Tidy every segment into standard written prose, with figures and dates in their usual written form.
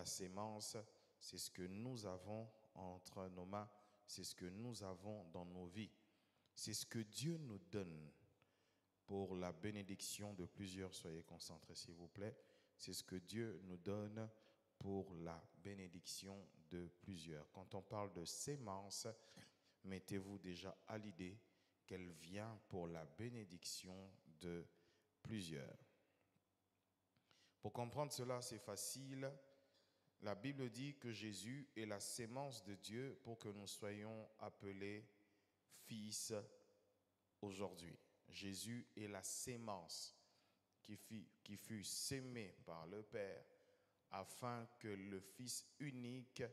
La sémence, c'est ce que nous avons entre nos mains, c'est ce que nous avons dans nos vies. C'est ce que Dieu nous donne pour la bénédiction de plusieurs. Soyez concentrés, s'il vous plaît. C'est ce que Dieu nous donne pour la bénédiction de plusieurs. Quand on parle de sémence, mettez-vous déjà à l'idée qu'elle vient pour la bénédiction de plusieurs. Pour comprendre cela, c'est facile. La Bible dit que Jésus est la sémence de Dieu pour que nous soyons appelés fils aujourd'hui. Jésus est la sémence qui fut sémée par le Père afin que le Fils unique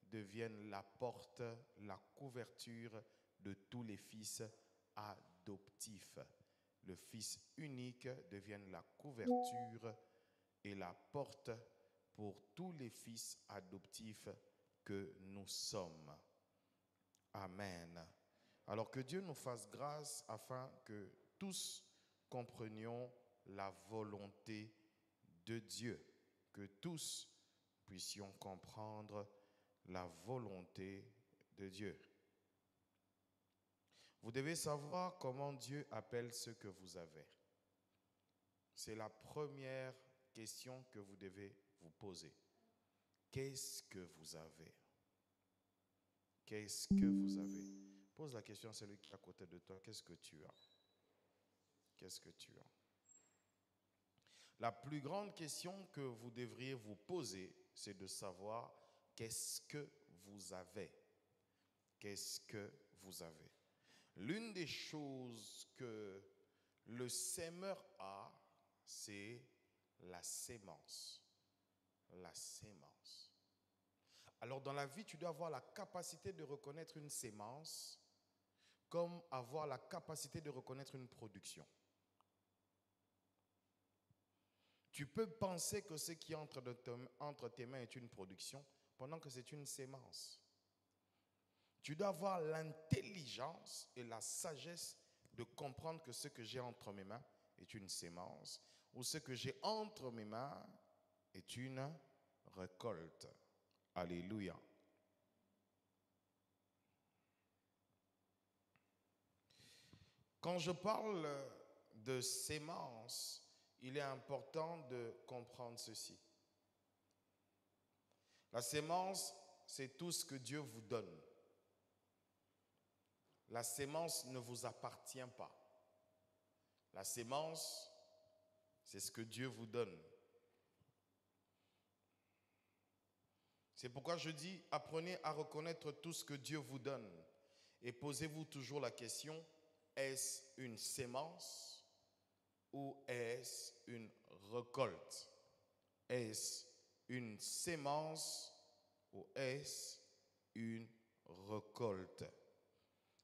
devienne la porte, la couverture de tous les fils adoptifs. Le Fils unique devienne la couverture et la porte pour tous les fils adoptifs que nous sommes. Amen. Alors que Dieu nous fasse grâce afin que tous comprenions la volonté de Dieu, que tous puissions comprendre la volonté de Dieu. Vous devez savoir comment Dieu appelle ce que vous avez. C'est la première question que vous devez vous poser. Qu'est-ce que vous avez? Qu'est-ce que vous avez? Pose la question à celui qui est à côté de toi. Qu'est-ce que tu as? Qu'est-ce que tu as? La plus grande question que vous devriez vous poser, c'est de savoir qu'est-ce que vous avez. Qu'est-ce que vous avez? L'une des choses que le sémeur a, c'est la sémence. La sémence. Alors dans la vie, tu dois avoir la capacité de reconnaître une sémence comme avoir la capacité de reconnaître une production. Tu peux penser que ce qui entre entre tes mains est une production pendant que c'est une sémence. Tu dois avoir l'intelligence et la sagesse de comprendre que ce que j'ai entre mes mains est une sémence ou ce que j'ai entre mes mains est une récolte. Alléluia. Quand je parle de sémence, il est important de comprendre ceci. La sémence, c'est tout ce que Dieu vous donne. La sémence ne vous appartient pas. La sémence, c'est ce que Dieu vous donne. C'est pourquoi je dis, apprenez à reconnaître tout ce que Dieu vous donne. Et posez-vous toujours la question, est-ce une sémence ou est-ce une récolte? Est-ce une sémence ou est-ce une récolte?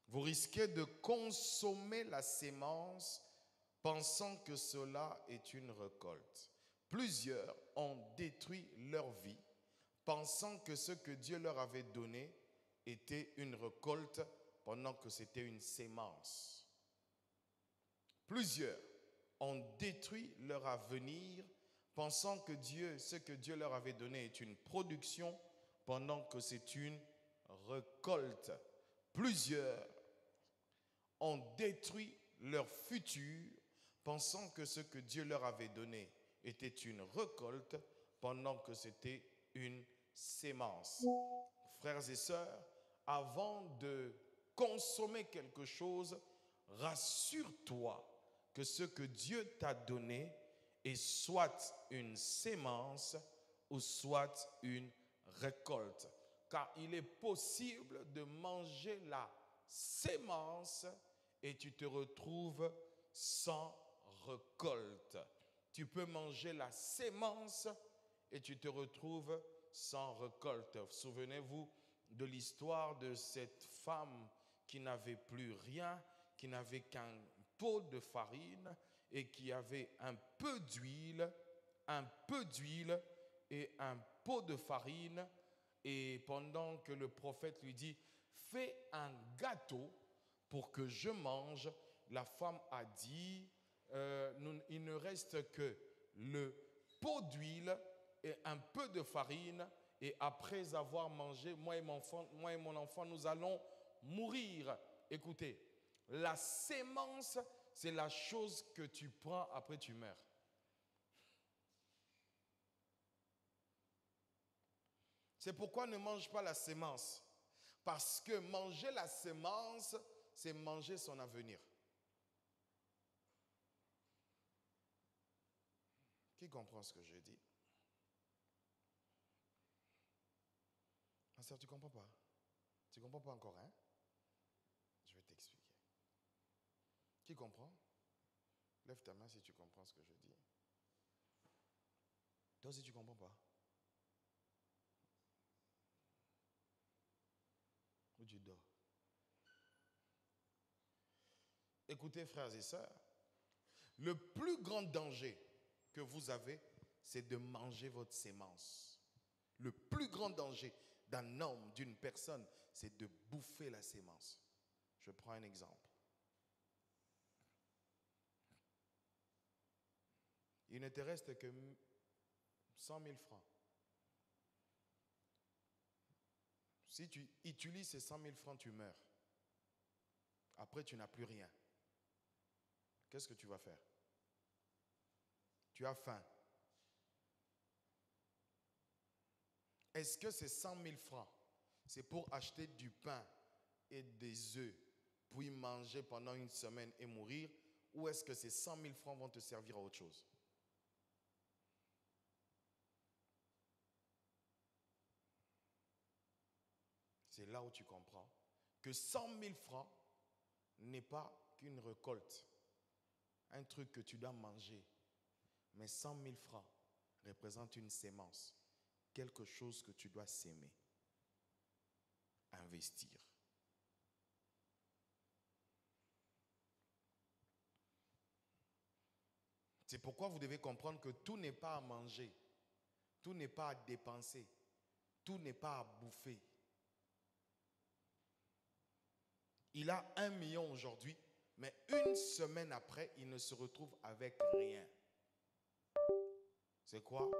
Vous risquez de consommer la sémence pensant que cela est une récolte. Plusieurs ont détruit leur vie pensant que ce que Dieu leur avait donné était une récolte pendant que c'était une sémence. Plusieurs ont détruit leur avenir pensant que ce que Dieu leur avait donné est une production pendant que c'est une récolte. Plusieurs ont détruit leur futur pensant que ce que Dieu leur avait donné était une récolte pendant que c'était une sémence. Frères et sœurs, avant de consommer quelque chose, rassure-toi que ce que Dieu t'a donné est soit une sémence ou soit une récolte. Car il est possible de manger la sémence et tu te retrouves sans récolte. Tu peux manger la sémence et tu te retrouves sans récolte. Souvenez-vous de l'histoire de cette femme qui n'avait plus rien, qui n'avait qu'un pot de farine et qui avait un peu d'huile et un pot de farine. Et pendant que le prophète lui dit « Fais un gâteau pour que je mange », la femme a dit il ne reste que le pot d'huile un peu de farine et après avoir mangé, moi et mon enfant, nous allons mourir. Écoutez, la sémence, c'est la chose que tu prends après tu meurs. C'est pourquoi ne mange pas la sémence. Parce que manger la sémence, c'est manger son avenir. Qui comprend ce que je dis? Ma soeur, tu ne comprends pas? Tu ne comprends pas encore, hein? Je vais t'expliquer. Qui comprend? Lève ta main si tu comprends ce que je dis. Toi aussi, tu ne comprends pas? Ou tu dors? Écoutez, frères et sœurs, le plus grand danger que vous avez, c'est de manger votre sémence. Le plus grand danger d'un homme, d'une personne, c'est de bouffer la sémence. Je prends un exemple. Il ne te reste que 100 000 francs. Si tu utilises ces 100 000 francs, tu meurs. Après, tu n'as plus rien. Qu'est-ce que tu vas faire? Tu as faim. Est-ce que ces 100 000 francs, c'est pour acheter du pain et des œufs, puis manger pendant une semaine et mourir, ou est-ce que ces 100 000 francs vont te servir à autre chose? C'est là où tu comprends que 100 000 francs n'est pas qu'une récolte, un truc que tu dois manger. Mais 100 000 francs représentent une sémence, quelque chose que tu dois s'aimer, investir. C'est pourquoi vous devez comprendre que tout n'est pas à manger, tout n'est pas à dépenser, tout n'est pas à bouffer. Il a 1 million aujourd'hui, mais une semaine après, il ne se retrouve avec rien. C'est quoi?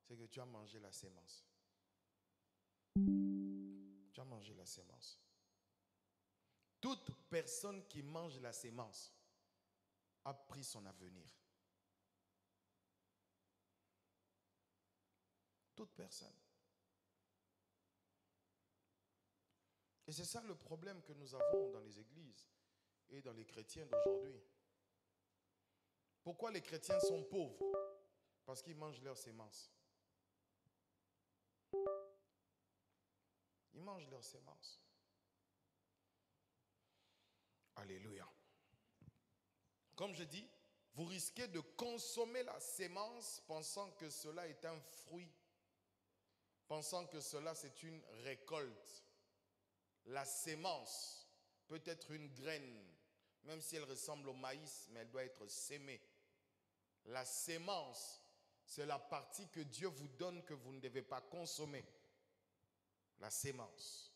C'est que tu as mangé la sémence. Tu as mangé la sémence. Toute personne qui mange la sémence a pris son avenir. Toute personne. Et c'est ça le problème que nous avons dans les églises et dans les chrétiens d'aujourd'hui. Pourquoi les chrétiens sont pauvres? Parce qu'ils mangent leurs sémences. Ils mangent leurs sémences. Alléluia. Comme je dis, vous risquez de consommer la sémence pensant que cela est un fruit, pensant que cela c'est une récolte. La sémence peut être une graine, même si elle ressemble au maïs, mais elle doit être sémée. La sémence, c'est la partie que Dieu vous donne que vous ne devez pas consommer. La sémence.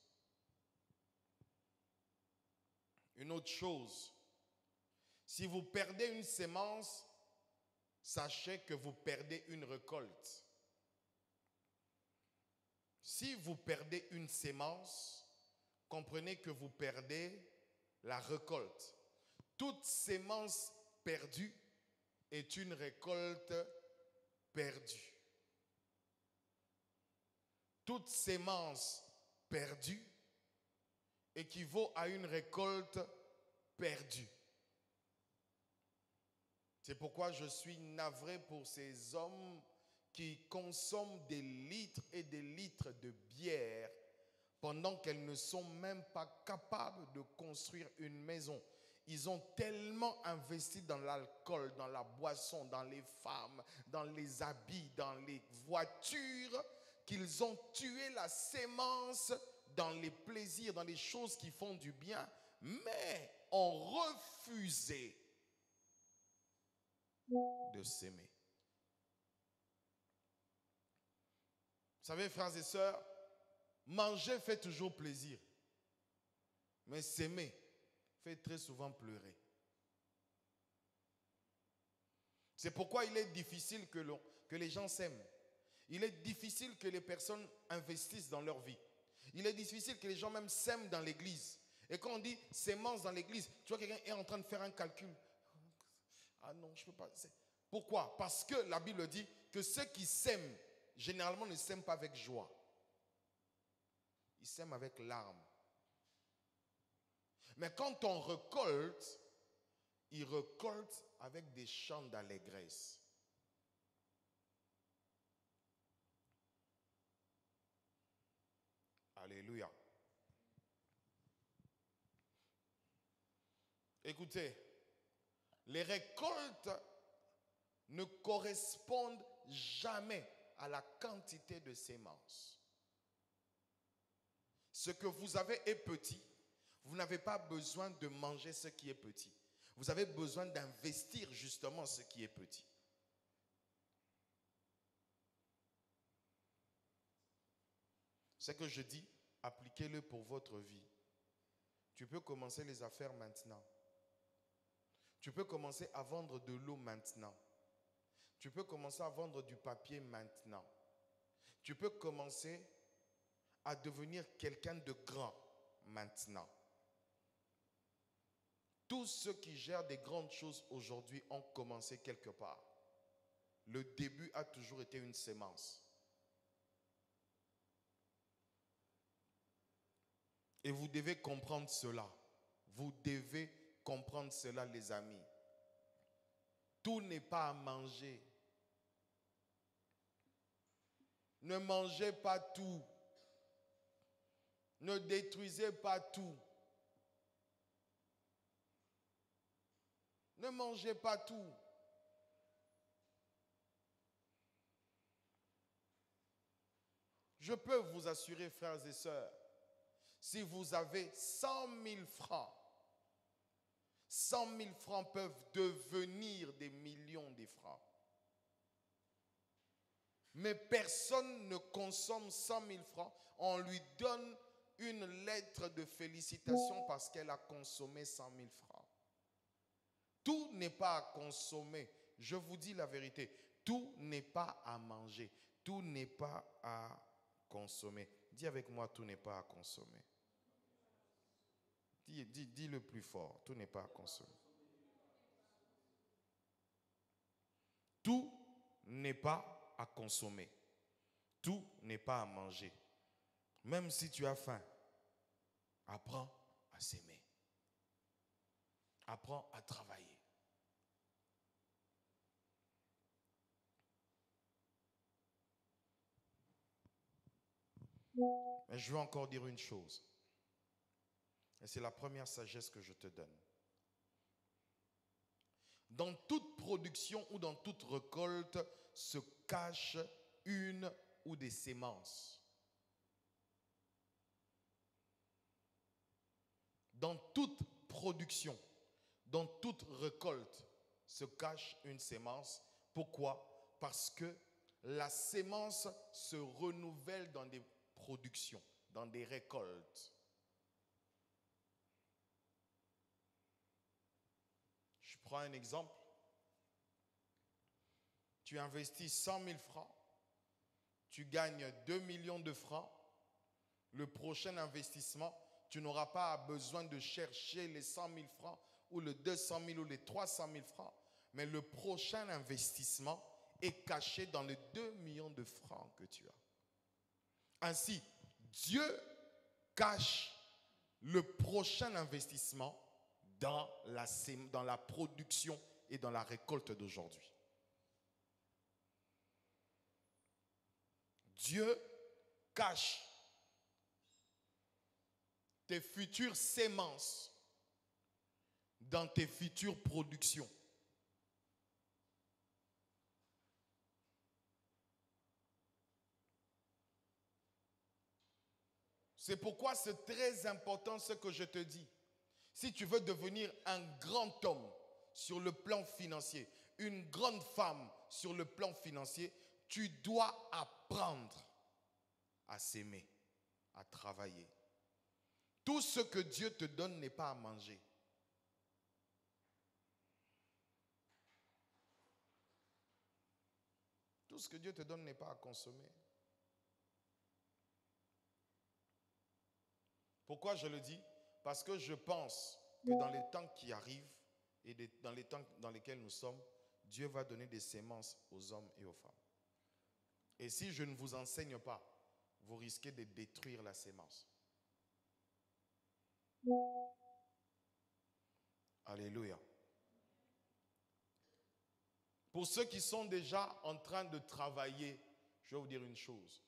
Une autre chose, si vous perdez une sémence, sachez que vous perdez une récolte. Si vous perdez une sémence, comprenez que vous perdez la récolte. Toute sémence perdue est une récolte perdue. Toute sémence perdue équivaut à une récolte perdue. C'est pourquoi je suis navré pour ces hommes qui consomment des litres et des litres de bière pendant qu'elles ne sont même pas capables de construire une maison. Ils ont tellement investi dans l'alcool, dans la boisson, dans les femmes, dans les habits, dans les voitures, qu'ils ont tué la sémence dans les plaisirs, dans les choses qui font du bien, mais ont refusé de s'aimer. Vous savez, frères et sœurs, manger fait toujours plaisir, mais s'aimer fait très souvent pleurer. C'est pourquoi il est difficile que les gens s'aiment. Il est difficile que les personnes investissent dans leur vie. Il est difficile que les gens même sèment dans l'église. Et quand on dit sémence dans l'église, tu vois quelqu'un est en train de faire un calcul. Ah non, je ne peux pas. Pourquoi? Parce que la Bible dit que ceux qui sèment, généralement ne sèment pas avec joie. Ils sèment avec larmes. Mais quand on récolte, ils récoltent avec des chants d'allégresse. Alléluia. Écoutez, les récoltes ne correspondent jamais à la quantité de semences. Ce que vous avez est petit. Vous n'avez pas besoin de manger ce qui est petit. Vous avez besoin d'investir justement ce qui est petit. Ce que je dis, appliquez-le pour votre vie. Tu peux commencer les affaires maintenant. Tu peux commencer à vendre de l'eau maintenant. Tu peux commencer à vendre du papier maintenant. Tu peux commencer à devenir quelqu'un de grand maintenant. Tous ceux qui gèrent des grandes choses aujourd'hui ont commencé quelque part. Le début a toujours été une sémence. Et vous devez comprendre cela. Vous devez comprendre cela, les amis. Tout n'est pas à manger. Ne mangez pas tout. Ne détruisez pas tout. Ne mangez pas tout. Je peux vous assurer, frères et sœurs, si vous avez 100 000 francs, 100 000 francs peuvent devenir des millions de francs. Mais personne ne consomme 100 000 francs. On lui donne une lettre de félicitation parce qu'elle a consommé 100 000 francs. Tout n'est pas à consommer. Je vous dis la vérité. Tout n'est pas à manger. Tout n'est pas à consommer. Dis avec moi, tout n'est pas à consommer. Dis le plus fort. Tout n'est pas à consommer. Tout n'est pas à consommer. Tout n'est pas à manger. Même si tu as faim, apprends à s'aimer. Apprends à travailler. Mais je veux encore dire une chose. Et c'est la première sagesse que je te donne. Dans toute production ou dans toute récolte se cache une ou des semences. Dans toute production, dans toute récolte se cache une sémence. Pourquoi? Parce que la sémence se renouvelle dans des productions, dans des récoltes. Je prends un exemple. Tu investis 100 000 francs, tu gagnes 2 millions de francs. Le prochain investissement, tu n'auras pas besoin de chercher les 100 000 francs ou les 200 000 ou les 300 000 francs. Mais le prochain investissement est caché dans les 2 millions de francs que tu as. Ainsi, Dieu cache le prochain investissement dans la production et dans la récolte d'aujourd'hui. Dieu cache tes futures semences dans tes futures productions. C'est pourquoi c'est très important ce que je te dis. Si tu veux devenir un grand homme sur le plan financier, une grande femme sur le plan financier, tu dois apprendre à s'aimer, à travailler. Tout ce que Dieu te donne n'est pas à manger. Tout ce que Dieu te donne n'est pas à consommer. Pourquoi je le dis? Parce que je pense que dans les temps qui arrivent et dans les temps dans lesquels nous sommes, Dieu va donner des semences aux hommes et aux femmes. Et si je ne vous enseigne pas, vous risquez de détruire la sémence. Alléluia. Pour ceux qui sont déjà en train de travailler, je vais vous dire une chose.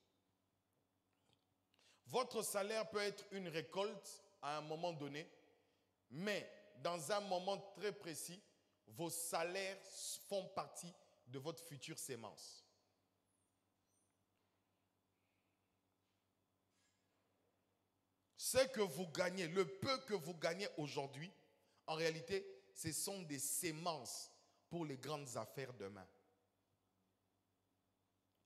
Votre salaire peut être une récolte à un moment donné, mais dans un moment très précis, vos salaires font partie de votre future sémence. Ce que vous gagnez, le peu que vous gagnez aujourd'hui, en réalité, ce sont des sémences pour les grandes affaires demain.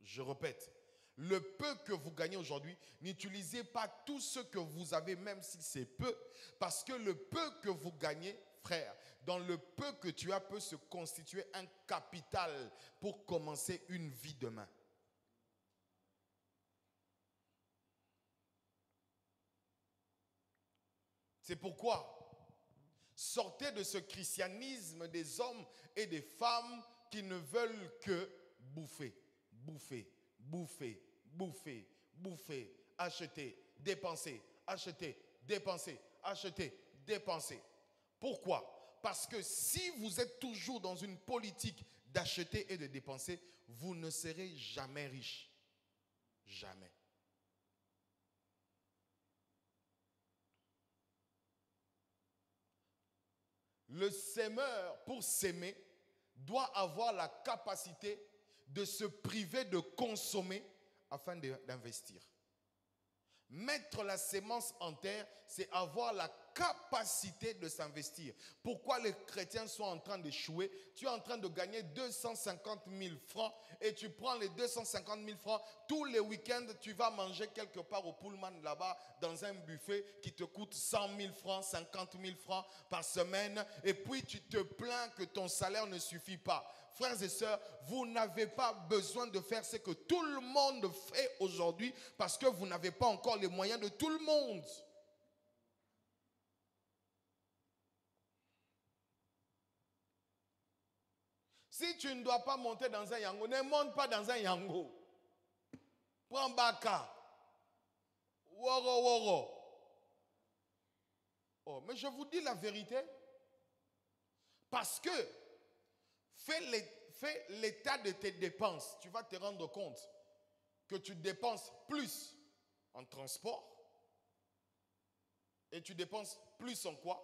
Je répète, le peu que vous gagnez aujourd'hui, n'utilisez pas tout ce que vous avez, même si c'est peu, parce que le peu que vous gagnez, frère, dans le peu que tu as peut se constituer un capital pour commencer une vie demain. C'est pourquoi sortez de ce christianisme des hommes et des femmes qui ne veulent que bouffer, bouffer, bouffer, bouffer, bouffer, acheter, dépenser, acheter, dépenser, acheter, dépenser. Pourquoi? Parce que si vous êtes toujours dans une politique d'acheter et de dépenser, vous ne serez jamais riche. Jamais. Le semeur, pour s'aimer, doit avoir la capacité de se priver de consommer afin d'investir. Mettre la sémence en terre, c'est avoir la capacité de s'investir. Pourquoi les chrétiens sont en train d'échouer? Tu es en train de gagner 250 000 francs et tu prends les 250 000 francs. Tous les week-ends, tu vas manger quelque part au Pullman là-bas dans un buffet qui te coûte 100 000 francs, 50 000 francs par semaine. Et puis tu te plains que ton salaire ne suffit pas. Frères et sœurs, vous n'avez pas besoin de faire ce que tout le monde fait aujourd'hui parce que vous n'avez pas encore les moyens de tout le monde. Si tu ne dois pas monter dans un yango, ne monte pas dans un yango. Prends Baka. Woro woro. Oh, mais je vous dis la vérité. Parce que fais l'état de tes dépenses. Tu vas te rendre compte que tu dépenses plus en transport et tu dépenses plus en quoi?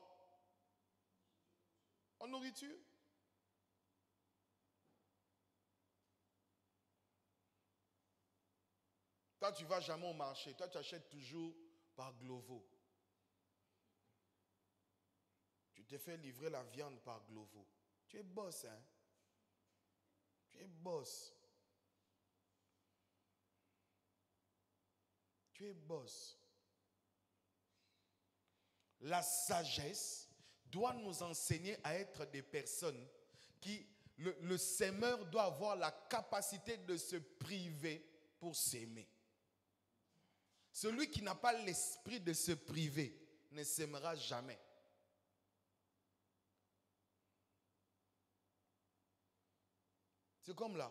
En nourriture. Toi, tu ne vas jamais au marché. Toi, tu achètes toujours par Glovo. Tu te fais livrer la viande par Glovo. Tu es boss, hein? Tu es boss. Tu es boss. La sagesse doit nous enseigner à être des personnes qui, le semeur doit avoir la capacité de se priver pour s'aimer. Celui qui n'a pas l'esprit de se priver ne s'aimera jamais. C'est comme là,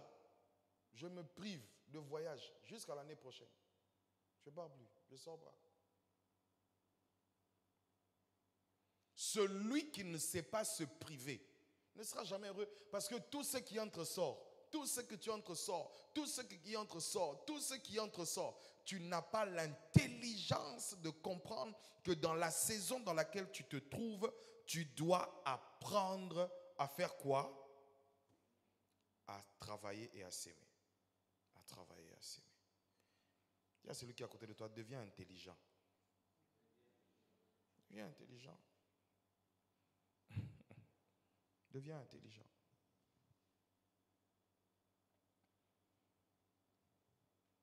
je me prive de voyage jusqu'à l'année prochaine. Je ne pars plus, je ne sors pas. Celui qui ne sait pas se priver ne sera jamais heureux parce que tout ce qui entre sort, tout ce que tu entres sort, tout ce qui entre sort, tout ce qui entre sort, tu n'as pas l'intelligence de comprendre que dans la saison dans laquelle tu te trouves, tu dois apprendre à faire quoi? À travailler et à s'aimer. À travailler et à s'aimer. Il y a celui qui est à côté de toi, deviens intelligent. Deviens intelligent. Deviens intelligent.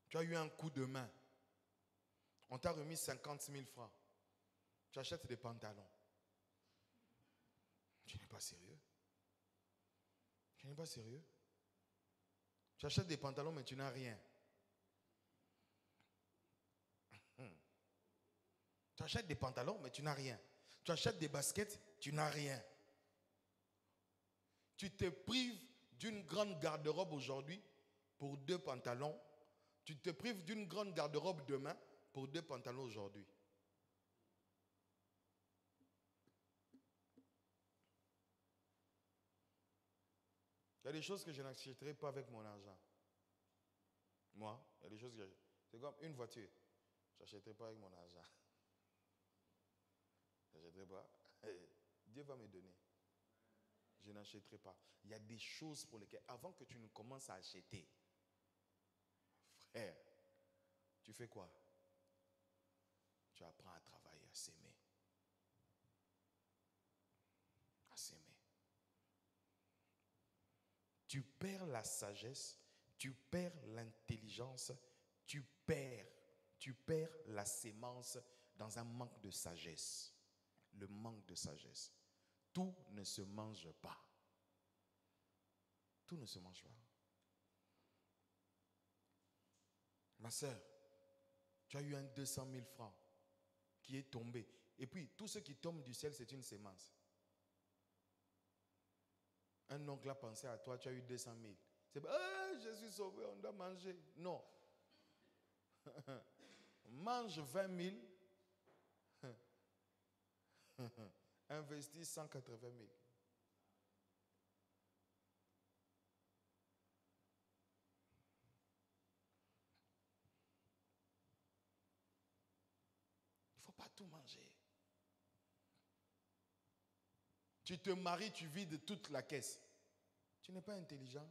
Tu as eu un coup de main. On t'a remis 50 000 francs. Tu achètes des pantalons. Tu n'es pas sérieux. Tu n'es pas sérieux. Tu achètes des pantalons, mais tu n'as rien. Tu achètes des pantalons, mais tu n'as rien. Tu achètes des baskets, tu n'as rien. Tu te prives d'une grande garde-robe aujourd'hui pour 2 pantalons. Tu te prives d'une grande garde-robe demain pour 2 pantalons aujourd'hui. Il y a des choses que je n'achèterai pas avec mon argent. Moi, il y a des choses que... C'est comme une voiture. Je n'achèterai pas avec mon argent. Je n'achèterai pas. Dieu va me donner. Je n'achèterai pas. Il y a des choses pour lesquelles, avant que tu ne commences à acheter, frère, tu fais quoi? Tu apprends à travailler, à s'aimer. À s'aimer. Tu perds la sagesse, tu perds l'intelligence, tu perds la sémence dans un manque de sagesse. Le manque de sagesse. Tout ne se mange pas. Tout ne se mange pas. Ma soeur, tu as eu un 200 000 francs qui est tombé. Et puis, tout ce qui tombe du ciel, c'est une sémence. Un oncle a pensé à toi, tu as eu 200 000. C'est pas, je suis sauvé, on doit manger. Non. Mange 20 000. Investis 180 000. Il ne faut pas tout manger. Tu te maries, tu vides toute la caisse. Tu n'es pas intelligent.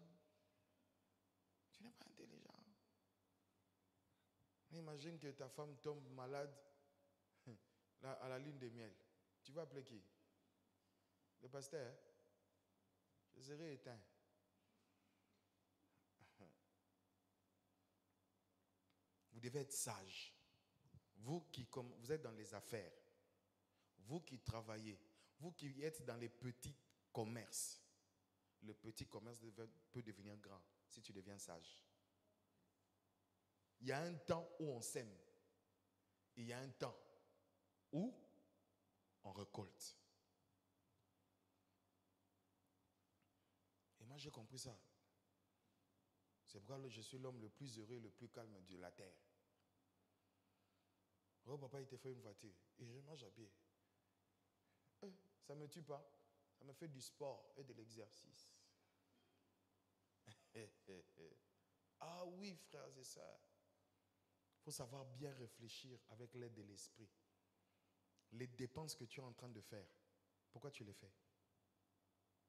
Tu n'es pas intelligent. Imagine que ta femme tombe malade à la lune de miel. Tu vas appeler qui? Le pasteur? Je serai éteint. Vous devez être sage. Vous vous êtes dans les affaires, vous qui travaillez, vous qui êtes dans les petits commerces, le petit commerce peut devenir grand si tu deviens sage. Il y a un temps où on sème. Et il y a un temps où on récolte. Et moi j'ai compris ça. C'est pourquoi je suis l'homme le plus heureux et le plus calme de la terre. Oh papa, il t'a fait une voiture. Et je mange à pied. Ça ne me tue pas. Ça me fait du sport et de l'exercice. Ah oui, frères et sœurs. Il faut savoir bien réfléchir avec l'aide de l'esprit. Les dépenses que tu es en train de faire, pourquoi tu les fais?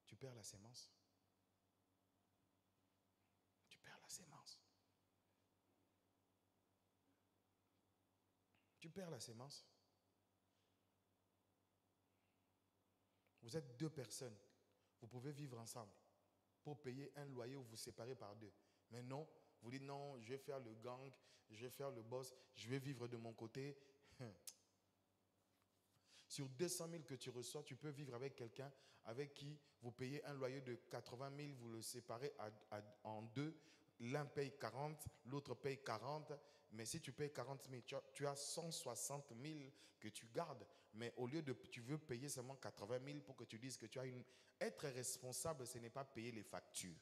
Tu perds la sémence. Tu perds la sémence. Tu perds la sémence. Vous êtes 2 personnes. Vous pouvez vivre ensemble pour payer un loyer ou vous séparer par 2. Mais non, vous dites non, je vais faire le gang, je vais faire le boss, je vais vivre de mon côté. Sur 200 000 que tu reçois, tu peux vivre avec quelqu'un avec qui vous payez un loyer de 80 000, vous le séparez en 2. L'un paye 40, l'autre paye 40. Mais si tu payes 40 000, tu as 160 000 que tu gardes. Mais au lieu de, tu veux payer seulement 80 000 pour que tu dises que tu as une... Être responsable, ce n'est pas payer les factures.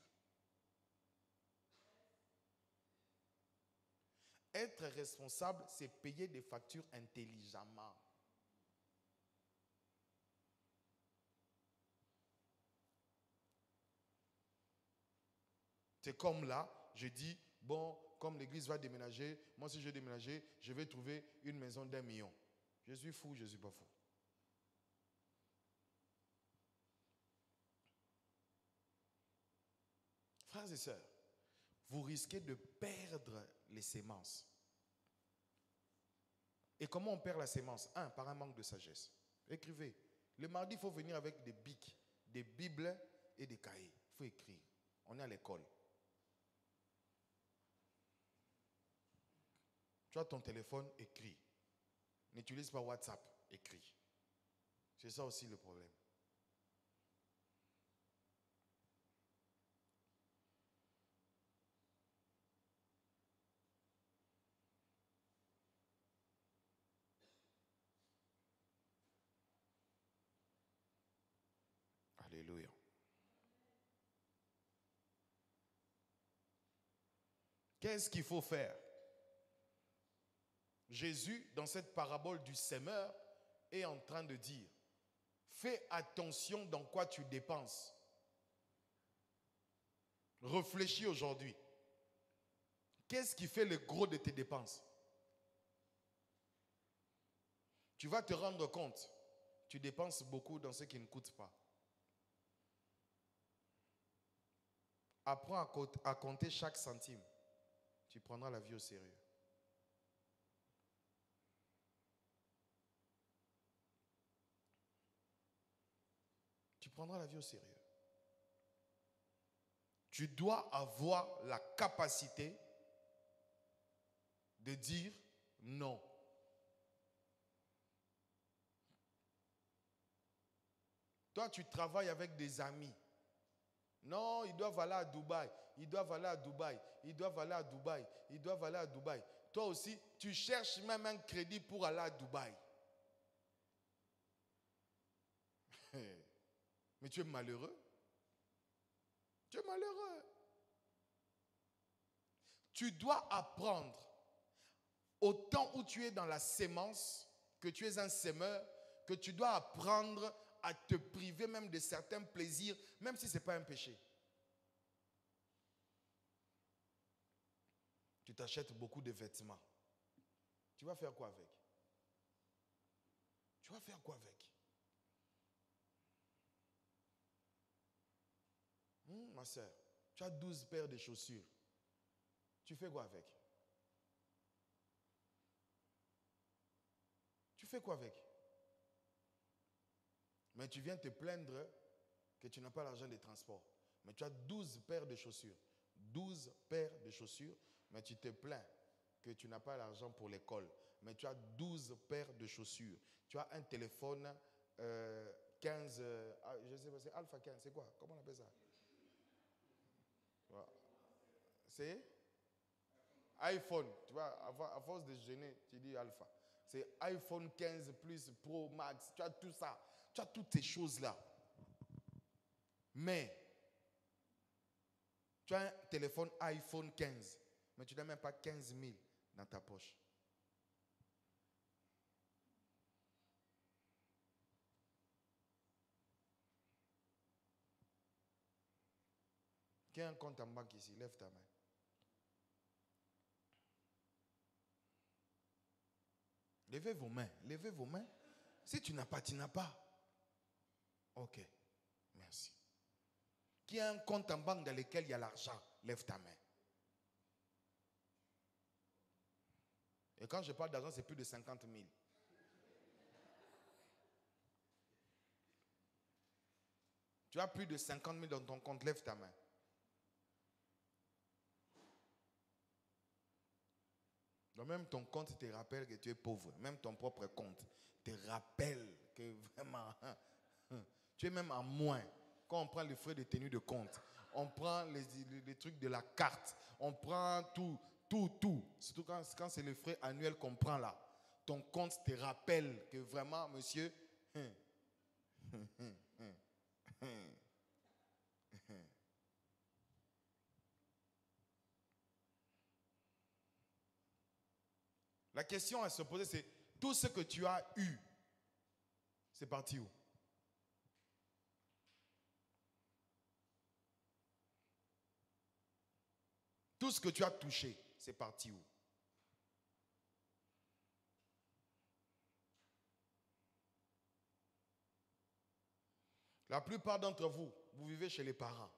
Être responsable, c'est payer des factures intelligemment. C'est comme là, je dis, bon, comme l'église va déménager, moi si je vais déménager, je vais trouver une maison d'1 million. Je suis fou, je ne suis pas fou. Frères et sœurs, vous risquez de perdre les sémences. Et comment on perd la sémence? Par un manque de sagesse. Écrivez. Le mardi, il faut venir avec des bics, des bibles et des cahiers. Il faut écrire. On est à l'école. Tu as ton téléphone, écris. N'utilise pas WhatsApp, écris. C'est ça aussi le problème. Qu'est-ce qu'il faut faire? Jésus, dans cette parabole du semeur, est en train de dire, fais attention dans quoi tu dépenses. Réfléchis aujourd'hui. Qu'est-ce qui fait le gros de tes dépenses? Tu vas te rendre compte, tu dépenses beaucoup dans ce qui ne coûte pas. Apprends à compter chaque centime. Tu prendras la vie au sérieux. Tu prendras la vie au sérieux. Tu dois avoir la capacité de dire non. Toi, tu travailles avec des amis. Non, ils doivent aller à Dubaï. Ils doivent aller à Dubaï. Ils doivent aller à Dubaï. Ils doivent aller à Dubaï. Toi aussi, tu cherches même un crédit pour aller à Dubaï. Mais tu es malheureux. Tu es malheureux. Tu dois apprendre, au temps où tu es dans la sémence, que tu es un sémeur, que tu dois apprendre à te priver même de certains plaisirs, même si ce n'est pas un péché. Tu t'achètes beaucoup de vêtements. Tu vas faire quoi avec? Tu vas faire quoi avec? Ma soeur, tu as 12 paires de chaussures. Tu fais quoi avec? Tu fais quoi avec? Mais tu viens te plaindre que tu n'as pas l'argent des transports. Mais tu as 12 paires de chaussures. 12 paires de chaussures, mais tu te plains que tu n'as pas l'argent pour l'école. Mais tu as 12 paires de chaussures. Tu as un téléphone 15, je ne sais pas, c'est Alpha 15, c'est quoi? Comment on appelle ça? C'est iPhone. Tu vois, à force de gêner, tu dis Alpha. C'est iPhone 15 plus Pro Max. Tu as tout ça. Tu as toutes ces choses-là. Mais, tu as un téléphone iPhone 15. Mais tu n'as même pas 15 000 dans ta poche. Qui a un compte en banque ici? Lève ta main. Levez vos mains. Levez vos mains. Si tu n'as pas, tu n'as pas. Ok. Merci. Qui a un compte en banque dans lequel il y a l'argent? Lève ta main. Et quand je parle d'argent, c'est plus de 50 000. Tu as plus de 50 000 dans ton compte, lève ta main. Donc même ton compte te rappelle que tu es pauvre. Même ton propre compte te rappelle que vraiment, tu es même en moins. Quand on prend les frais de tenue de compte, on prend les trucs de la carte, on prend tout. Surtout quand c'est les frais annuels qu'on prend là. Ton compte te rappelle que vraiment, monsieur, la question à se poser, c'est tout ce que tu as eu, c'est parti où? Tout ce que tu as touché, c'est parti où? La plupart d'entre vous, vous vivez chez les parents.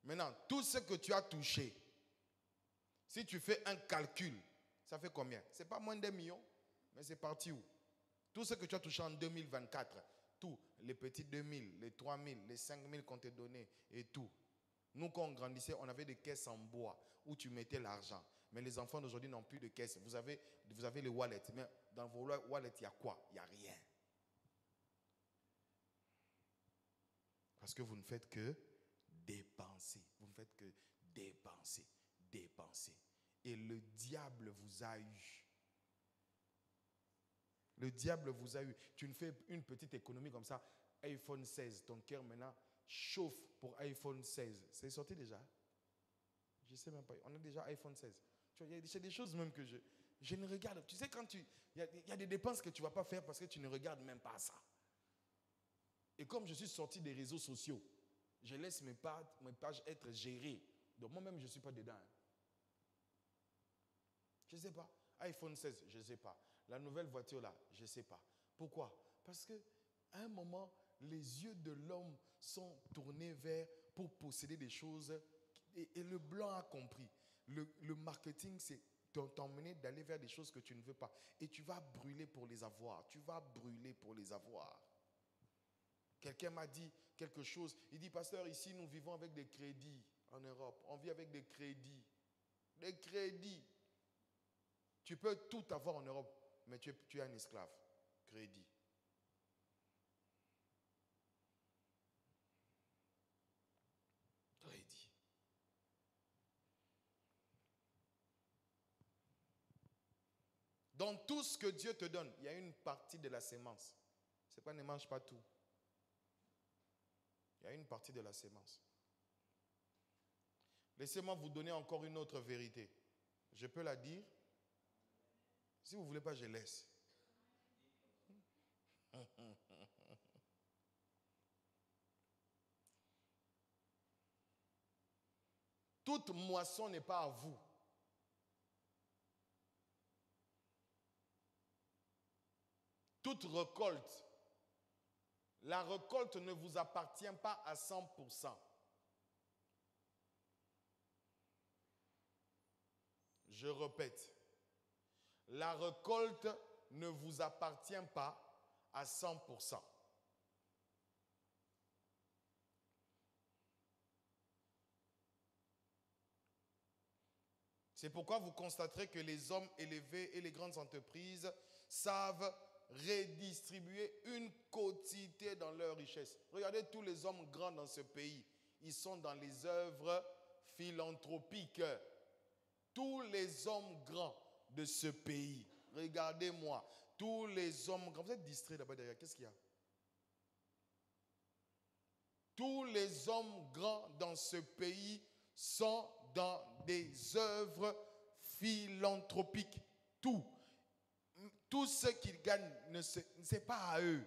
Maintenant, tout ce que tu as touché, si tu fais un calcul, ça fait combien? Ce n'est pas moins d'1 million, mais c'est parti où? Tout ce que tu as touché en 2024, tout, les petits 2000, les 3000, les 5000 qu'on t'a donné et tout. Nous, quand on grandissait, on avait des caisses en bois où tu mettais l'argent. Mais les enfants d'aujourd'hui n'ont plus de caisses. Vous avez les wallets. Mais dans vos wallets, il y a quoi? Il n'y a rien. Parce que vous ne faites que dépenser. Vous ne faites que dépenser. Dépenser. Et le diable vous a eu. Le diable vous a eu. Tu ne fais une petite économie comme ça. iPhone 16, ton cœur maintenant chauffe pour iPhone 16. C'est sorti déjà? Je ne sais même pas. On a déjà iPhone 16. Tu vois, c'est des choses même que je ne regarde. Tu sais, il y a des dépenses que tu ne vas pas faire parce que tu ne regardes même pas ça. Et comme je suis sorti des réseaux sociaux, je laisse mes pages être gérées. Donc moi-même, je ne suis pas dedans. Je ne sais pas. iPhone 16, je ne sais pas. La nouvelle voiture là, je ne sais pas. Pourquoi? Parce qu'à un moment, les yeux de l'homme sont tournés pour posséder des choses. Et le blanc a compris. Le marketing, c'est t'emmener d'aller vers des choses que tu ne veux pas. Et tu vas brûler pour les avoir. Tu vas brûler pour les avoir. Quelqu'un m'a dit quelque chose. Il dit, pasteur, ici, nous vivons avec des crédits en Europe. On vit avec des crédits. Des crédits. Tu peux tout avoir en Europe, mais tu es un esclave. Crédit. Crédit. Dans tout ce que Dieu te donne, il y a une partie de la sémence. C'est pas ne mange pas tout. Il y a une partie de la sémence. Laissez-moi vous donner encore une autre vérité. Je peux la dire. Si vous ne voulez pas, je laisse. Toute moisson n'est pas à vous. Toute récolte. La récolte ne vous appartient pas à 100%. Je répète. La récolte ne vous appartient pas à 100%. C'est pourquoi vous constaterez que les hommes élevés et les grandes entreprises savent redistribuer une quotité dans leur richesse. Regardez tous les hommes grands dans ce pays. Ils sont dans les œuvres philanthropiques. Tous les hommes grands de ce pays. Regardez-moi. Tous les hommes grands. Vous êtes distraits là-bas derrière. Qu'est-ce qu'il y a? Tous les hommes grands dans ce pays sont dans des œuvres philanthropiques. Tout ce qu'ils gagnent, ce n'est pas à eux.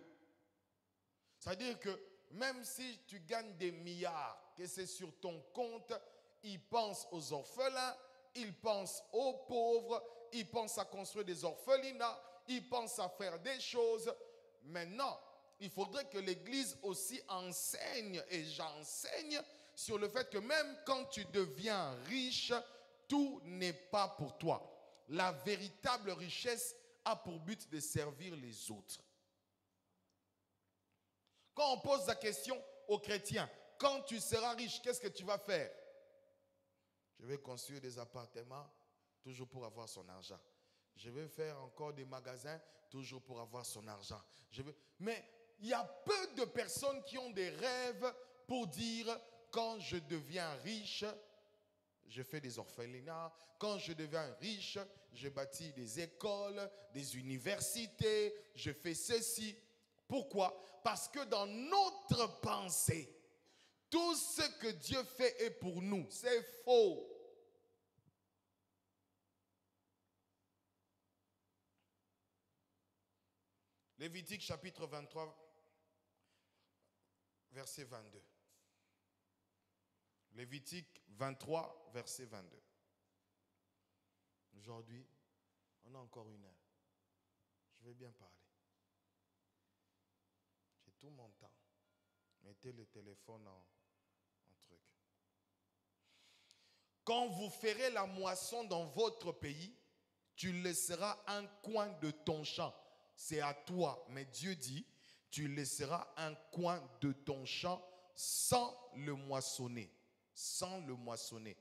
C'est-à-dire que même si tu gagnes des milliards, que c'est sur ton compte, ils pensent aux orphelins, ils pensent aux pauvres, ils pensent à construire des orphelinats, ils pensent à faire des choses. Maintenant, il faudrait que l'Église aussi enseigne, et j'enseigne, sur le fait que même quand tu deviens riche, tout n'est pas pour toi. La véritable richesse a pour but de servir les autres. Quand on pose la question aux chrétiens, quand tu seras riche, qu'est-ce que tu vas faire? Je vais construire des appartements, toujours pour avoir son argent. Je vais faire encore des magasins, toujours pour avoir son argent. Mais il y a peu de personnes qui ont des rêves pour dire, quand je deviens riche, je fais des orphelinats. Quand je deviens riche, je bâtis des écoles, des universités, je fais ceci. Pourquoi? Parce que dans notre pensée, tout ce que Dieu fait est pour nous. C'est faux. Lévitique chapitre 23, verset 22. Lévitique 23, verset 22. Aujourd'hui, on a encore une heure. Je vais bien parler. J'ai tout mon temps. Mettez le téléphone en truc. Quand vous ferez la moisson dans votre pays, tu laisseras un coin de ton champ. C'est à toi. Mais Dieu dit, tu laisseras un coin de ton champ sans le moissonner. Sans le moissonner.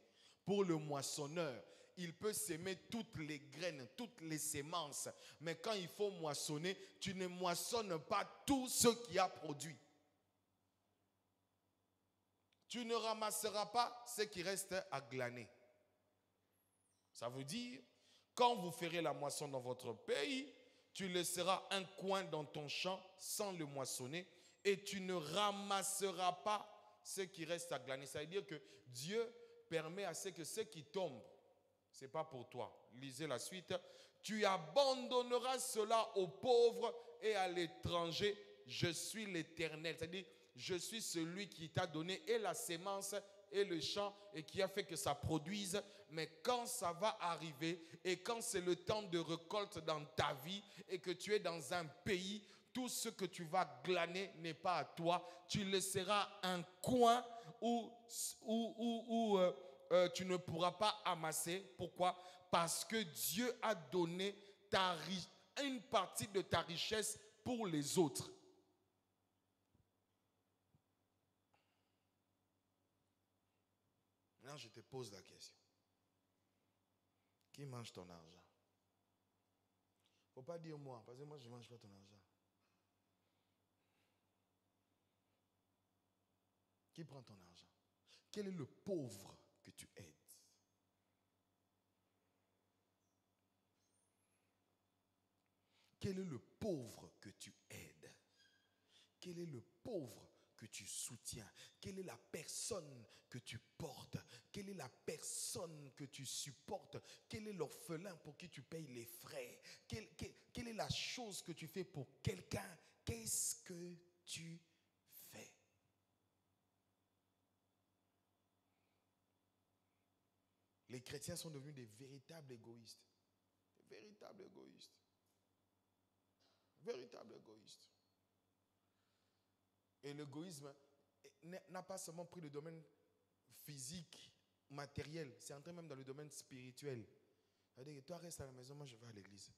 Pour le moissonneur, il peut s'aimer toutes les graines, toutes les semences. Mais quand il faut moissonner, tu ne moissonnes pas tout ce qui a produit. Tu ne ramasseras pas ce qui reste à glaner. Ça veut dire, quand vous ferez la moisson dans votre pays, tu laisseras un coin dans ton champ sans le moissonner et tu ne ramasseras pas ce qui reste à glaner. Ça veut dire que Dieu permet à ce que ceux qui tombent, ce n'est pas pour toi. Lisez la suite. Tu abandonneras cela aux pauvres et à l'étranger. Je suis l'Éternel. C'est-à-dire, je suis celui qui t'a donné et la sémence et le champ et qui a fait que ça produise. Mais quand ça va arriver et quand c'est le temps de récolte dans ta vie et que tu es dans un pays, tout ce que tu vas glaner n'est pas à toi. Tu laisseras un coin où tu ne pourras pas amasser. Pourquoi? Parce que Dieu a donné une partie de ta richesse pour les autres. Maintenant, je te pose la question. Qui mange ton argent? Il ne faut pas dire moi, parce que moi, je ne mange pas ton argent. Qui prend ton argent? Quel est le pauvre que tu aides? Quel est le pauvre que tu aides? Quel est le pauvre que tu soutiens? Quelle est la personne que tu portes? Quelle est la personne que tu supportes? Quel est l'orphelin pour qui tu payes les frais? Quelle est la chose que tu fais pour quelqu'un? Qu'est-ce que tu fais? Les chrétiens sont devenus des véritables égoïstes. Des véritables égoïstes. Véritables égoïstes. Et l'égoïsme n'a pas seulement pris le domaine physique, matériel, c'est entré même dans le domaine spirituel. C'est-à-dire que toi reste à la maison, moi je vais à l'église.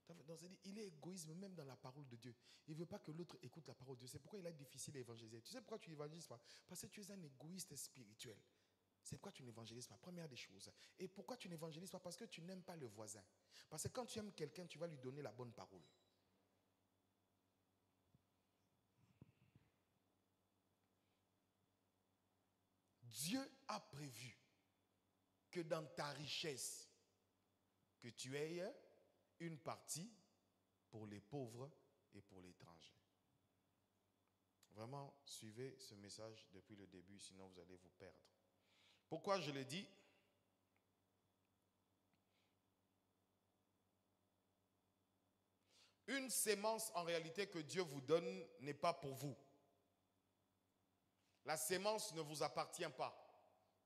Donc, il est égoïsme même dans la parole de Dieu. Il ne veut pas que l'autre écoute la parole de Dieu. C'est pourquoi il est difficile d'évangéliser. Tu sais pourquoi tu évangélises pas? Parce que tu es un égoïste spirituel. C'est pourquoi tu n'évangélises pas. Première des choses. Et pourquoi tu n'évangélises pas? Parce que tu n'aimes pas le voisin. Parce que quand tu aimes quelqu'un, tu vas lui donner la bonne parole. Dieu a prévu que dans ta richesse, que tu aies une partie pour les pauvres et pour l'étranger. Vraiment, suivez ce message depuis le début, sinon vous allez vous perdre. Pourquoi je le dis? Une sémence en réalité que Dieu vous donne n'est pas pour vous. La sémence ne vous appartient pas.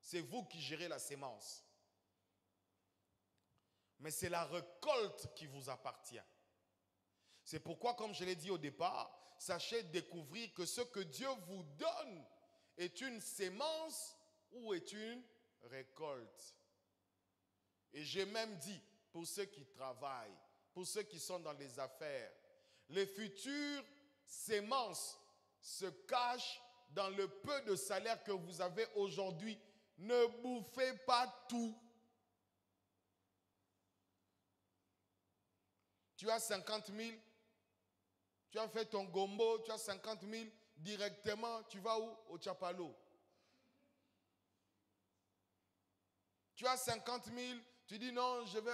C'est vous qui gérez la sémence. Mais c'est la récolte qui vous appartient. C'est pourquoi, comme je l'ai dit au départ, sachez découvrir que ce que Dieu vous donne est une sémence ou est une récolte. Et j'ai même dit, pour ceux qui travaillent, pour ceux qui sont dans les affaires, les futures sémences se cachent dans le peu de salaire que vous avez aujourd'hui. Ne bouffez pas tout. Tu as 50 000, tu as fait ton gombo, tu as 50 000, directement, tu vas où? Au Tchapalo. Tu as 50 000, tu dis non, je ne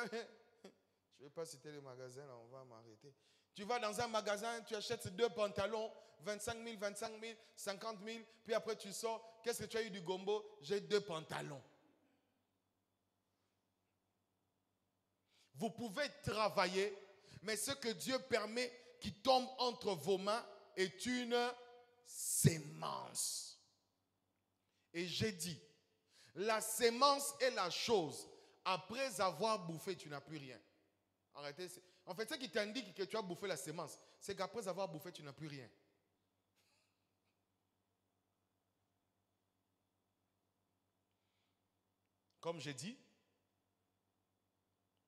vais pas citer les magasins, là, on va m'arrêter. Tu vas dans un magasin, tu achètes 2 pantalons, 25 000, 50 000, puis après tu sors, qu'est-ce que tu as eu du gombo? J'ai 2 pantalons. Vous pouvez travailler, mais ce que Dieu permet qui tombe entre vos mains est une sémence. Et j'ai dit, la sémence est la chose. Après avoir bouffé, tu n'as plus rien. Arrêtez. En fait, ce qui t'indique que tu as bouffé la sémence, c'est qu'après avoir bouffé, tu n'as plus rien. Comme j'ai dit,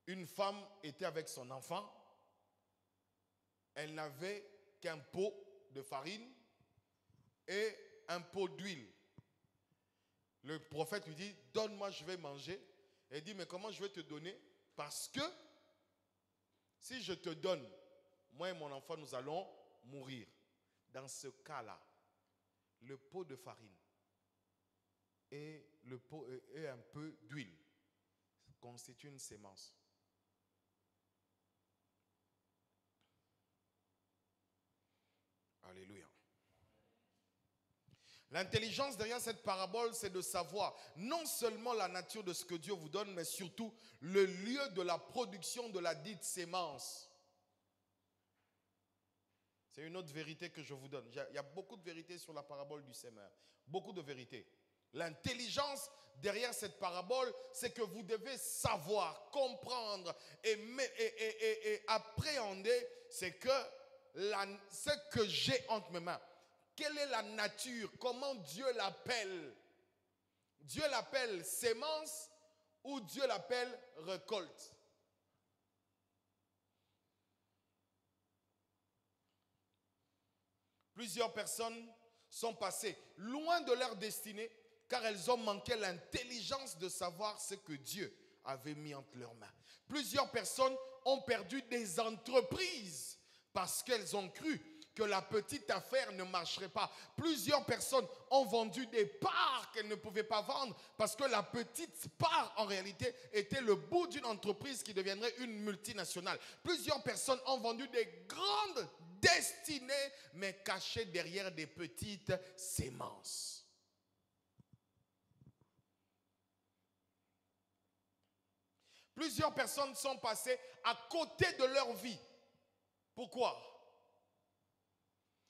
une femme était avec son enfant. Elle n'avait qu'un pot de farine et un pot d'huile. Le prophète lui dit, donne-moi, je vais manger. Elle dit, mais comment je vais te donner? Parce que si je te donne, moi et mon enfant, nous allons mourir. Dans ce cas-là, le pot de farine et un peu d'huile constituent une sémence. Alléluia. L'intelligence derrière cette parabole, c'est de savoir non seulement la nature de ce que Dieu vous donne, mais surtout le lieu de la production de la dite sémence. C'est une autre vérité que je vous donne. Il y a beaucoup de vérités sur la parabole du sémeur. Beaucoup de vérités. L'intelligence derrière cette parabole, c'est que vous devez savoir, comprendre et appréhender ce que j'ai entre mes mains. Quelle est la nature? Comment Dieu l'appelle? Dieu l'appelle sémence ou Dieu l'appelle récolte? Plusieurs personnes sont passées loin de leur destinée car elles ont manqué l'intelligence de savoir ce que Dieu avait mis entre leurs mains. Plusieurs personnes ont perdu des entreprises parce qu'elles ont cru que la petite affaire ne marcherait pas. Plusieurs personnes ont vendu des parts qu'elles ne pouvaient pas vendre parce que la petite part, en réalité, était le bout d'une entreprise qui deviendrait une multinationale. Plusieurs personnes ont vendu des grandes destinées, mais cachées derrière des petites sémences. Plusieurs personnes sont passées à côté de leur vie. Pourquoi?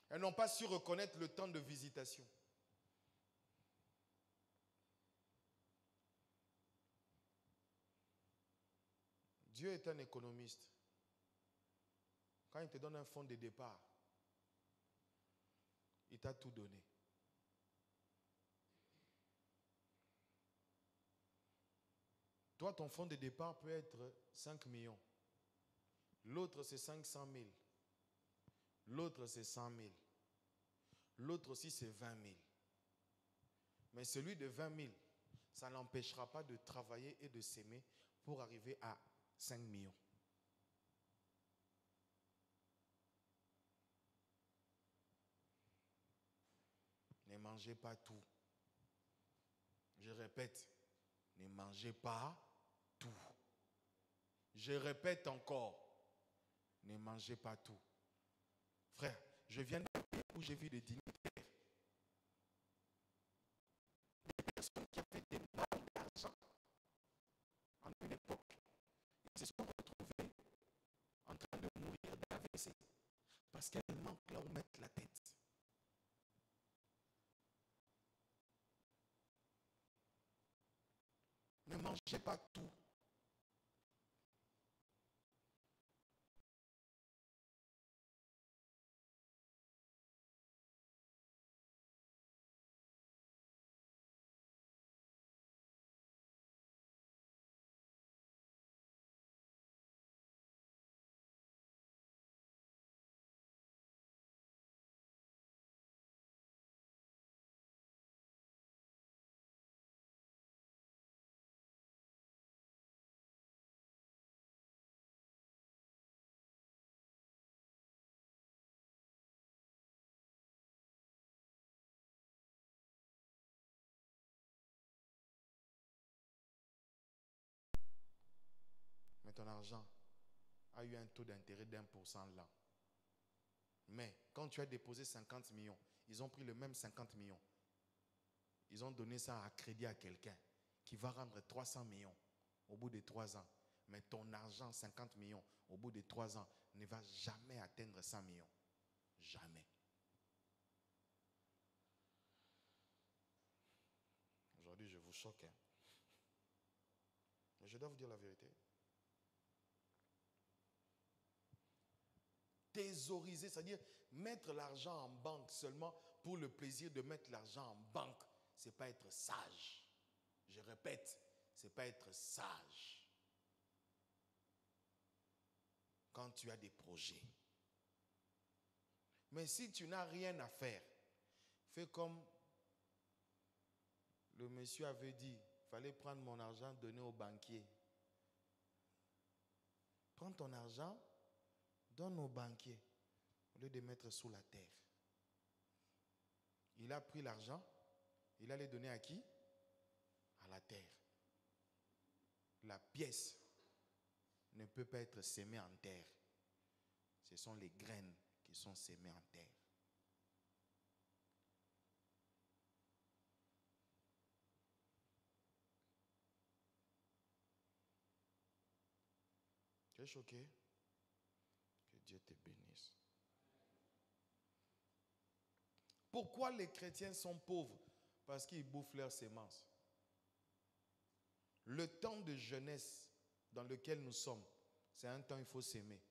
Elles n'ont pas su reconnaître le temps de visitation. Dieu est un économiste. Quand il te donne un fonds de départ, il t'a tout donné. Toi, ton fonds de départ peut être 5 millions. L'autre, c'est 500 000. L'autre, c'est 100 000. L'autre aussi, c'est 20 000. Mais celui de 20 000, ça n'empêchera pas de travailler et de s'aimer pour arriver à 5 millions. Ne mangez pas tout. Je répète, ne mangez pas tout. Je répète encore, ne mangez pas tout. Frère, je viens d'un pays où j'ai vu des dignitaires. Des personnes qui avaient des balles d'argent en une époque. Ils se sont retrouvés en train de mourir d'AVC parce qu'elles manquent là où mettre la tête. Ne mangez pas tout. Mais ton argent a eu un taux d'intérêt d'1% là. Mais quand tu as déposé 50 millions, ils ont pris le même 50 millions. Ils ont donné ça à crédit à quelqu'un qui va rendre 300 millions au bout de 3 ans. Mais ton argent, 50 millions, au bout de 3 ans, ne va jamais atteindre 100 millions. Jamais. Aujourd'hui, je vous choque. Mais je dois vous dire la vérité. Thésauriser, c'est-à-dire mettre l'argent en banque seulement pour le plaisir de mettre l'argent en banque, ce n'est pas être sage. Je répète, ce n'est pas être sage. Quand tu as des projets. Mais si tu n'as rien à faire, fais comme le monsieur avait dit, il fallait prendre mon argent, donner au banquier. Prends ton argent, donne au banquier, au lieu de mettre sous la terre. Il a pris l'argent, il allait donner à qui? À la terre. La pièce ne peut pas être sémée en terre. Ce sont les graines qui sont sémées en terre. Tu es choqué? Que Dieu te bénisse. Pourquoi les chrétiens sont pauvres? Parce qu'ils bouffent leurs semences. Le temps de jeunesse dans lequel nous sommes, c'est un temps où il faut s'aimer.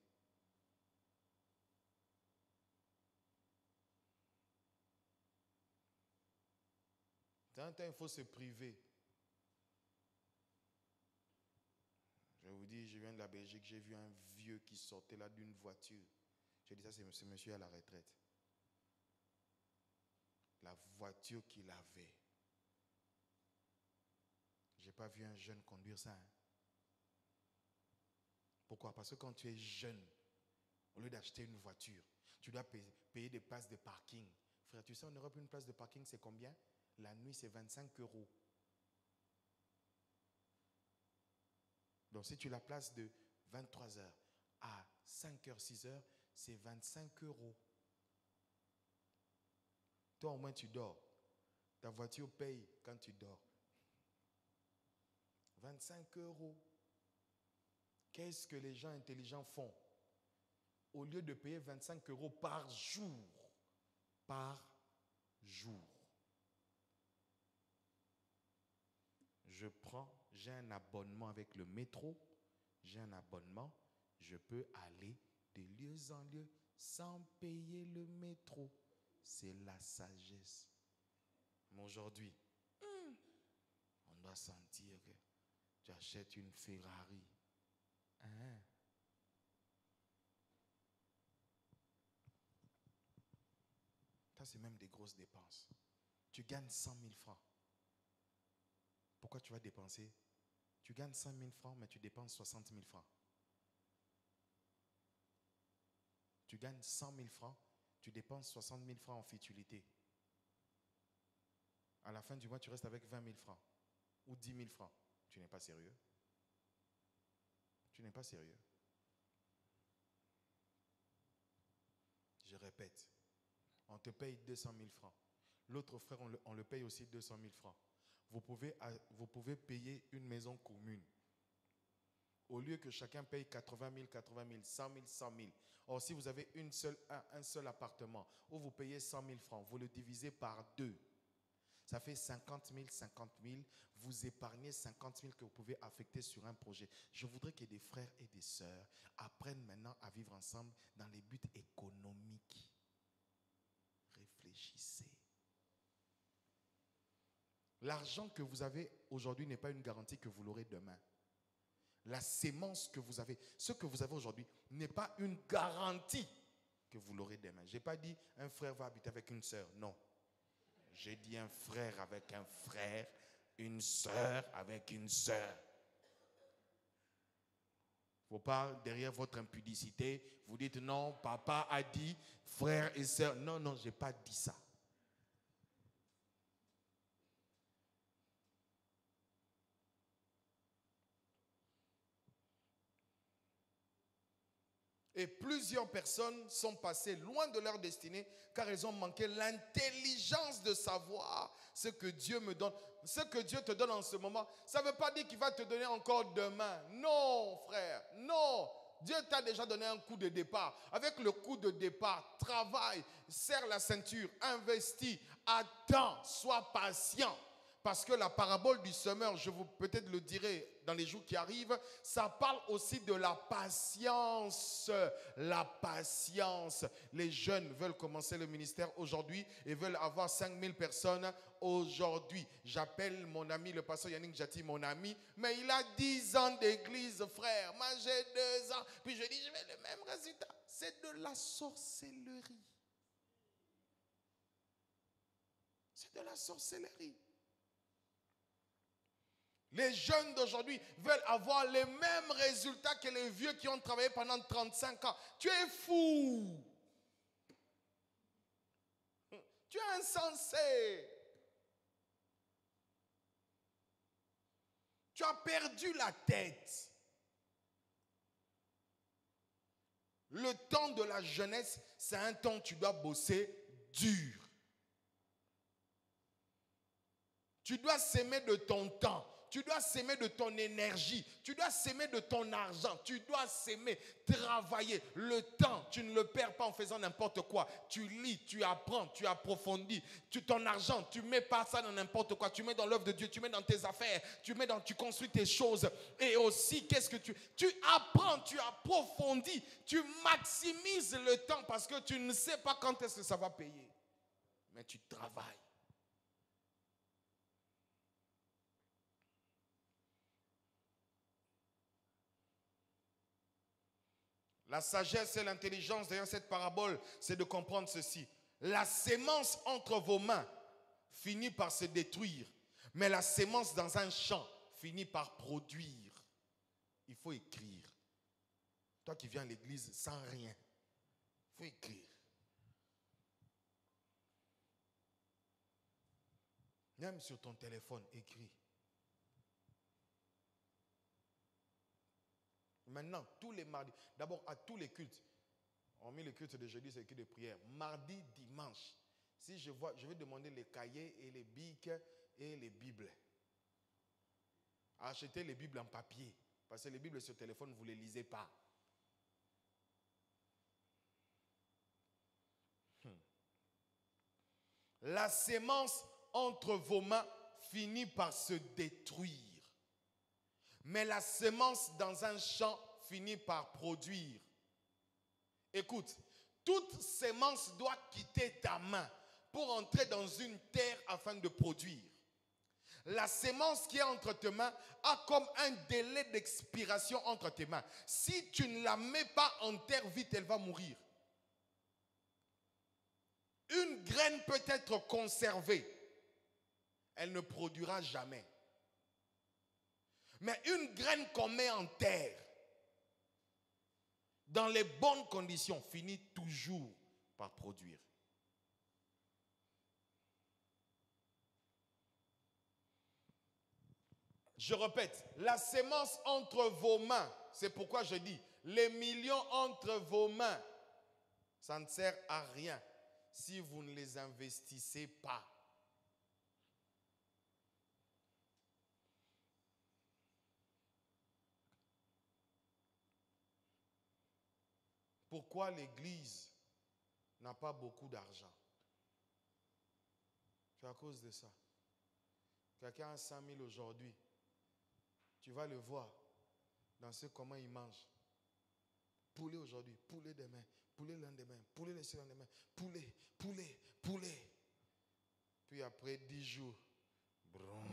C'est un temps où il faut se priver. Je vous dis, je viens de la Belgique, j'ai vu un vieux qui sortait là d'une voiture. J'ai dit, ça c'est ce monsieur à la retraite. La voiture qu'il avait. Je n'ai pas vu un jeune conduire ça. Hein. Pourquoi? Parce que quand tu es jeune, au lieu d'acheter une voiture, tu dois payer des places de parking. Frère, tu sais, en Europe, une place de parking, c'est combien? La nuit, c'est 25 €. Donc, si tu la places de 23h à 5h, 6h, c'est 25 €. Toi, au moins, tu dors. Ta voiture paye quand tu dors. 25 €. Qu'est-ce que les gens intelligents font? Au lieu de payer 25 € par jour, j'ai un abonnement avec le métro, j'ai un abonnement, je peux aller de lieu en lieu sans payer le métro. C'est la sagesse. Mais aujourd'hui, on doit sentir que tu achètes une Ferrari. Hein? Ça, c'est même des grosses dépenses. Tu gagnes 100 000 francs. Pourquoi tu vas dépenser? Tu gagnes 100 000 francs, mais tu dépenses 60 000 francs. Tu gagnes 100 000 francs, tu dépenses 60 000 francs en futilité. À la fin du mois, tu restes avec 20 000 francs ou 10 000 francs. Tu n'es pas sérieux? Tu n'es pas sérieux? Je répète, on te paye 200 000 francs. L'autre frère, on le paye aussi 200 000 francs. Vous pouvez payer une maison commune. Au lieu que chacun paye 80 000, 80 000, 100 000, 100 000. Or, si vous avez un seul appartement où vous payez 100 000 francs, vous le divisez par 2. Ça fait 50 000, 50 000. Vous épargnez 50 000 que vous pouvez affecter sur un projet. Je voudrais que des frères et des sœurs apprennent maintenant à vivre ensemble dans les buts économiques. Réfléchissez. L'argent que vous avez aujourd'hui n'est pas une garantie que vous l'aurez demain. La sémence que vous avez, ce que vous avez aujourd'hui, n'est pas une garantie que vous l'aurez demain. Je n'ai pas dit un frère va habiter avec une sœur. Non. J'ai dit un frère avec un frère, une sœur avec une sœur. Il ne faut pas, derrière votre impudicité, vous dites non, papa a dit frère et sœur. Non, non, je n'ai pas dit ça. Et plusieurs personnes sont passées loin de leur destinée car elles ont manqué l'intelligence de savoir ce que Dieu me donne. Ce que Dieu te donne en ce moment, ça ne veut pas dire qu'il va te donner encore demain. Non, frère, non. Dieu t'a déjà donné un coup de départ. Avec le coup de départ, travaille, serre la ceinture, investis, attends, sois patient. Parce que la parabole du semeur, je vous peut-être le dirai dans les jours qui arrivent, ça parle aussi de la patience. La patience. Les jeunes veulent commencer le ministère aujourd'hui et veulent avoir 5000 personnes aujourd'hui. J'appelle mon ami, le pasteur Yannick Jati, mon ami, mais il a 10 ans d'église, frère. Moi, j'ai 2 ans. Puis je dis, je vais le même résultat. C'est de la sorcellerie. C'est de la sorcellerie. Les jeunes d'aujourd'hui veulent avoir les mêmes résultats que les vieux qui ont travaillé pendant 35 ans. Tu es fou. Tu es insensé. Tu as perdu la tête. Le temps de la jeunesse, c'est un temps où tu dois bosser dur. Tu dois s'aimer de ton temps. Tu dois s'aimer de ton énergie. Tu dois s'aimer de ton argent. Tu dois s'aimer, travailler. Le temps, tu ne le perds pas en faisant n'importe quoi. Tu lis, tu apprends, tu approfondis. Ton argent, tu ne mets pas ça dans n'importe quoi. Tu mets dans l'œuvre de Dieu, tu mets dans tes affaires, tu construis tes choses. Et aussi, qu'est-ce que tu apprends, tu approfondis, tu maximises le temps parce que tu ne sais pas quand est-ce que ça va payer. Mais tu travailles. La sagesse et l'intelligence derrière cette parabole, c'est de comprendre ceci. La sémence entre vos mains finit par se détruire, mais la sémence dans un champ finit par produire. Il faut écrire. Toi qui viens à l'église sans rien, il faut écrire. Même sur ton téléphone, écris. Maintenant, tous les mardis, d'abord à tous les cultes, hormis le culte de jeudi, c'est le culte de prière. Mardi, dimanche, si je vois, je vais demander les cahiers et les bics et les Bibles. Achetez les Bibles en papier, parce que les Bibles sur téléphone, vous ne les lisez pas. La sémence entre vos mains finit par se détruire. Mais la sémence dans un champ finit par produire. Écoute, toute sémence doit quitter ta main pour entrer dans une terre afin de produire. La sémence qui est entre tes mains a comme un délai d'expiration entre tes mains. Si tu ne la mets pas en terre vite, elle va mourir. Une graine peut être conservée. Elle ne produira jamais. Mais une graine qu'on met en terre, dans les bonnes conditions, finit toujours par produire. Je répète, la sémence entre vos mains, c'est pourquoi je dis, les millions entre vos mains, ça ne sert à rien si vous ne les investissez pas. Pourquoi l'Église n'a pas beaucoup d'argent? C'est à cause de ça. Quelqu'un a 100 000 aujourd'hui. Tu vas le voir dans ce comment il mange. Poulet aujourd'hui, poulet demain, poulet le lendemain, poulet le lendemain, poulet, poulet, poulet. Puis après 10 jours, brum.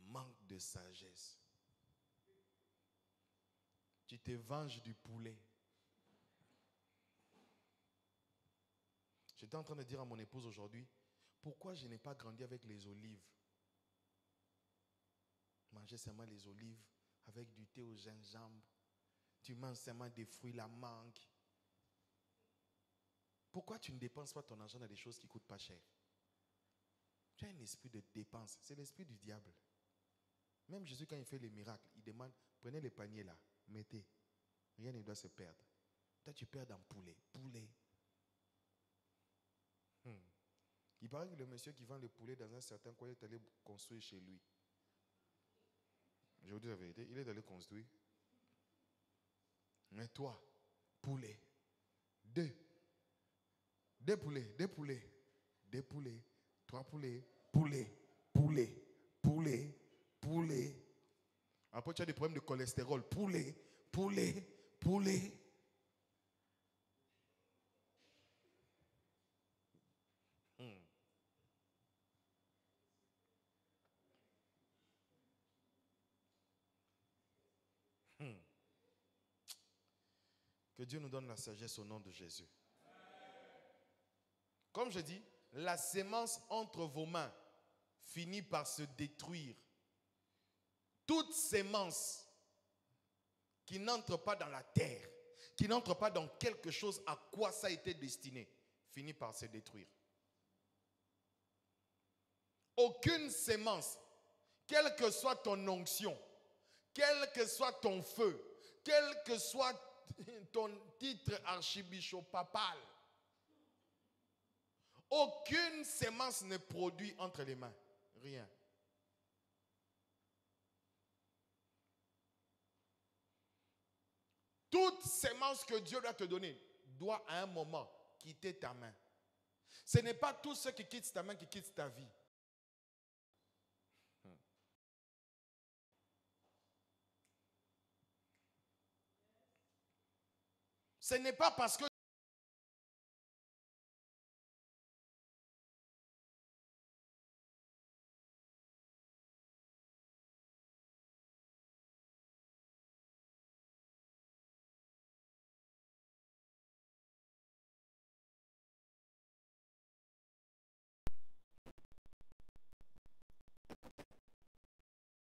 Manque de sagesse. Tu te venges du poulet. J'étais en train de dire à mon épouse aujourd'hui, pourquoi je n'ai pas grandi avec les olives? Manger seulement les olives avec du thé au gingembre. Tu manges seulement des fruits, la mangue. Pourquoi tu ne dépenses pas ton argent dans des choses qui ne coûtent pas cher? Tu as un esprit de dépense. C'est l'esprit du diable. Même Jésus, quand il fait les miracles, il demande, prenez les paniers là, mettez. Rien ne doit se perdre. Toi, tu perds dans poulet. Poulet. Il paraît que le monsieur qui vend le poulet dans un certain coin est allé construire chez lui. Je vous dis la vérité, il est allé construire. Mais toi, poulet. Deux poulets, deux poulets, trois poulets, poulet. Après, tu as des problèmes de cholestérol. Poulet. Que Dieu nous donne la sagesse au nom de Jésus. Comme je dis, la sémence entre vos mains finit par se détruire. Toute sémence qui n'entre pas dans la terre, qui n'entre pas dans quelque chose à quoi ça a été destiné, finit par se détruire. Aucune sémence, quelle que soit ton onction, quel que soit ton feu, quel que soit ton titre archibishopapal, Aucune sémence ne produit entre les mains. Rien. Toute sémence que Dieu doit te donner doit à un moment quitter ta main. Ce n'est pas tout ce qui quitte ta main qui quitte ta vie. Ce n'est pas parce que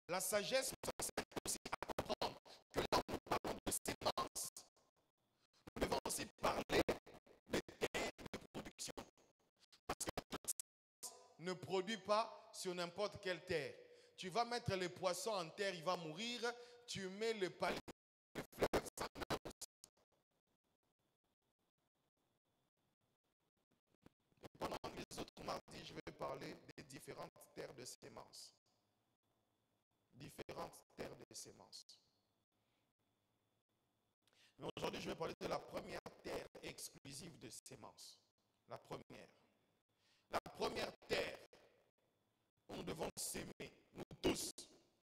la sagesse nous enseigne aussi à comprendre que là où nous parlons de sémence, nous devons aussi parler de terre de production. Parce que toute sémence ne produit pas sur n'importe quelle terre. Tu vas mettre les poissons en terre, il va mourir. Tu mets le palmier, le fleuve, ça meurt aussi. Et pendant les autres mardis, je vais parler des différentes terres de sémence. Différentes terres de sémence. Mais aujourd'hui, je vais parler de la première terre exclusive de sémence. La première. La première terre où nous devons s'aimer, nous tous,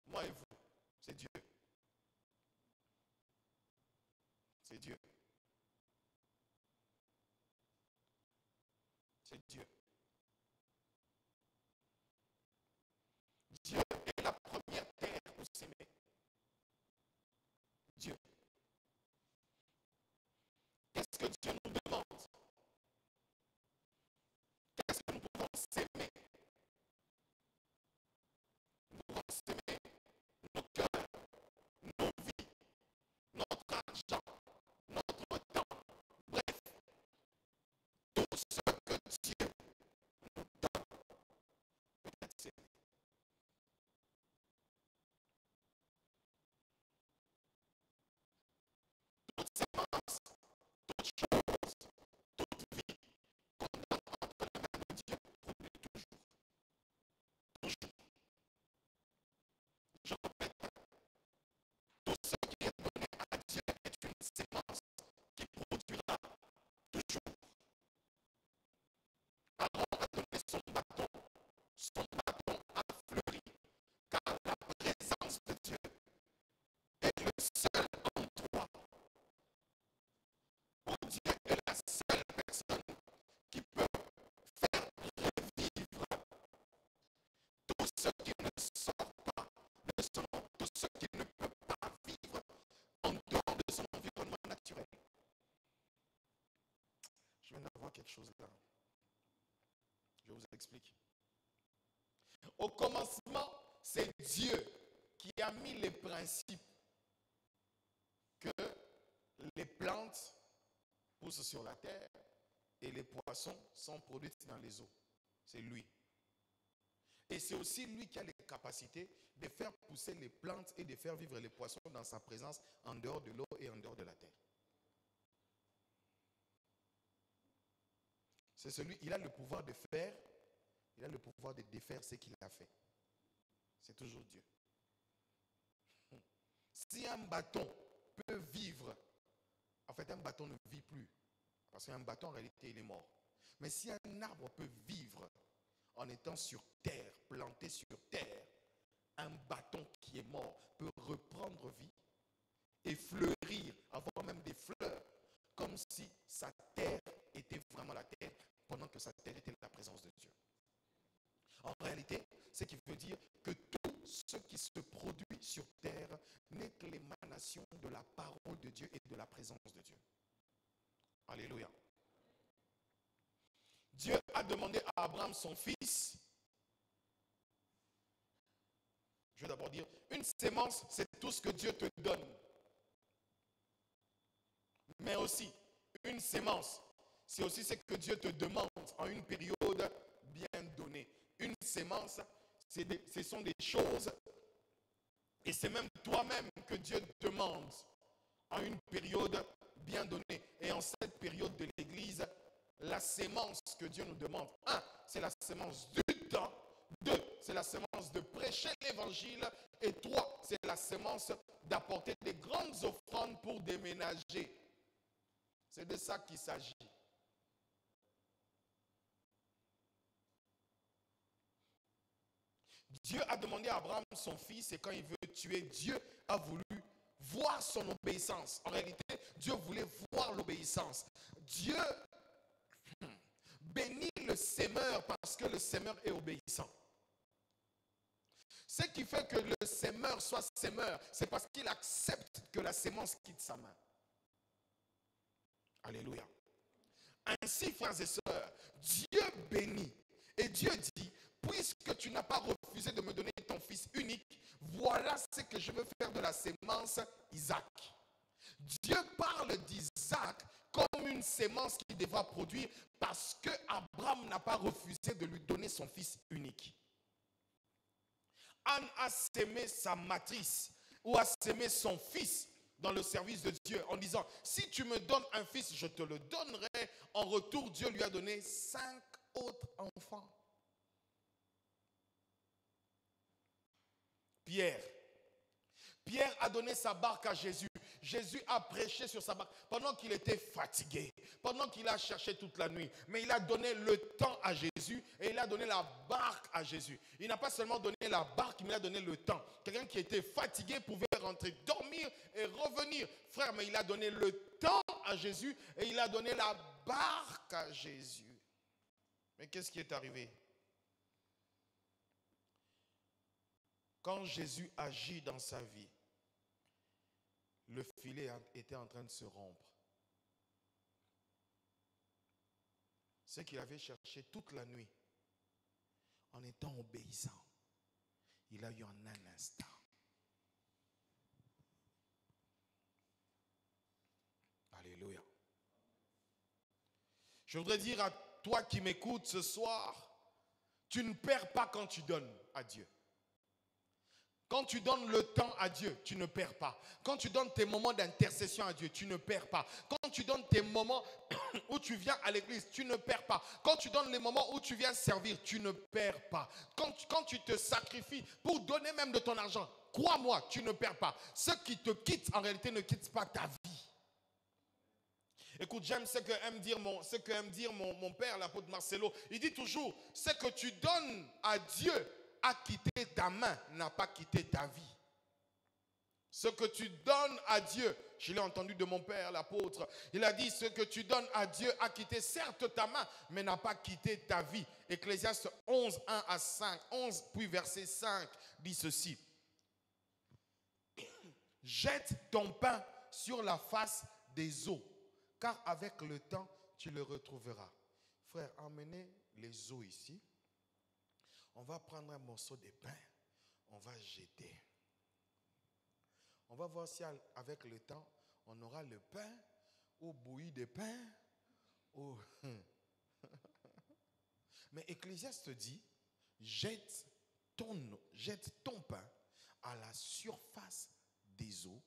moi et vous, c'est Dieu. C'est Dieu. C'est Dieu. Dieu est la première terre pour s'aimer. Dieu. Qu'est-ce que Dieu nous demande? Qu'est-ce que nous pouvons s'aimer? Nous pouvons s'aimer nos cœurs, nos vies, notre argent, notre temps. Bref, tout ce que Dieu nous donne peut être s'aimer. Toute sémence, toute chose, toute vie qu'on donne entre les mains de Dieu produit toujours. Toujours. Je répète, tout ce qui est donné à Dieu est une sémence qui produira toujours. Aaron a donné son bâton a fleuri, car la présence de Dieu est le seul endroit où Dieu est la seule personne qui peut faire revivre tout ce qui ne sort pas de son, tout ce qui ne peut pas vivre en dehors de son environnement naturel. Je viens d'avoir quelque chose là. Je vous explique. Au commencement, c'est Dieu qui a mis les principes que les plantes poussent sur la terre et les poissons sont produits dans les eaux. C'est lui. Et c'est aussi lui qui a les capacités de faire pousser les plantes et de faire vivre les poissons dans sa présence en dehors de l'eau et en dehors de la terre. C'est celui, il a le pouvoir de faire, il a le pouvoir de défaire ce qu'il a fait. C'est toujours Dieu. Si un bâton peut vivre, en fait un bâton ne vit plus, parce qu'un bâton en réalité il est mort. Mais si un arbre peut vivre en étant sur terre, planté sur terre, un bâton qui est mort peut reprendre vie et fleurir, avoir même des fleurs, comme si sa terre était vraiment la terre, pendant que sa terre était la présence de Dieu. En réalité, ce qui veut dire que tout ce qui se produit sur terre n'est que l'émanation de la parole de Dieu et de la présence de Dieu. Alléluia. Dieu a demandé à Abraham, son fils, je vais d'abord dire, une sémence, c'est tout ce que Dieu te donne. Mais aussi, une sémence, c'est aussi ce que Dieu te demande en une période bien donnée. Une sémence, ce sont des choses, et c'est même toi-même que Dieu te demande en une période bien donnée. Et en cette période de l'Église, la sémence que Dieu nous demande. Un, c'est la sémence du temps. Deux, c'est la sémence de prêcher l'évangile. Et trois, c'est la sémence d'apporter des grandes offrandes pour déménager. C'est de ça qu'il s'agit. Dieu a demandé à Abraham son fils et quand il veut tuer, Dieu a voulu voir son obéissance. En réalité, Dieu voulait voir l'obéissance. Dieu bénit le sémeur parce que le sémeur est obéissant. Ce qui fait que le sémeur soit sémeur, c'est parce qu'il accepte que la sémence quitte sa main. Alléluia. Ainsi, frères et sœurs, Dieu bénit. Et Dieu dit, puisque tu n'as pas refusé de me donner ton fils unique, voilà ce que je veux faire de la sémence Isaac. Dieu parle d'Isaac comme une sémence qui devra produire parce que Abraham n'a pas refusé de lui donner son fils unique. Anne a sémé sa matrice ou a sémé son fils dans le service de Dieu en disant, si tu me donnes un fils, je te le donnerai. En retour, Dieu lui a donné 5 autres enfants. Pierre a donné sa barque à Jésus. Jésus a prêché sur sa barque pendant qu'il était fatigué, pendant qu'il a cherché toute la nuit. Mais il a donné le temps à Jésus et il a donné la barque à Jésus. Il n'a pas seulement donné la barque, mais il a donné le temps. Quelqu'un qui était fatigué pouvait rentrer, dormir et revenir. Frère, mais il a donné le temps à Jésus et il a donné la barque à Jésus. Mais qu'est-ce qui est arrivé? Quand Jésus agit dans sa vie, le filet était en train de se rompre. Ce qu'il avait cherché toute la nuit, en étant obéissant, il a eu en un instant. Alléluia. Je voudrais dire à toi qui m'écoutes ce soir, tu ne perds pas quand tu donnes à Dieu. Quand tu donnes le temps à Dieu, tu ne perds pas. Quand tu donnes tes moments d'intercession à Dieu, tu ne perds pas. Quand tu donnes tes moments où tu viens à l'église, tu ne perds pas. Quand tu donnes les moments où tu viens servir, tu ne perds pas. Quand tu te sacrifies pour donner même de ton argent, crois-moi, tu ne perds pas. Ce qui te quitte, en réalité, ne quitte pas ta vie. Écoute, j'aime ce que aime dire mon père, l'apôtre Marcelo. Il dit toujours, ce que tu donnes à Dieu a quitté ta main, n'a pas quitté ta vie. Ce que tu donnes à Dieu, je l'ai entendu de mon père, l'apôtre, il a dit, ce que tu donnes à Dieu a quitté certes ta main, mais n'a pas quitté ta vie. Ecclésiaste 11, 1 à 5, 11, puis verset 5, dit ceci. Jette ton pain sur la face des eaux, car avec le temps, tu le retrouveras. Frère, emmenez les eaux ici. On va prendre un morceau de pain, on va jeter. On va voir si avec le temps, on aura le pain ou bouilli de pain. Ou... Mais Ecclésiaste dit, jette ton pain à la surface des eaux.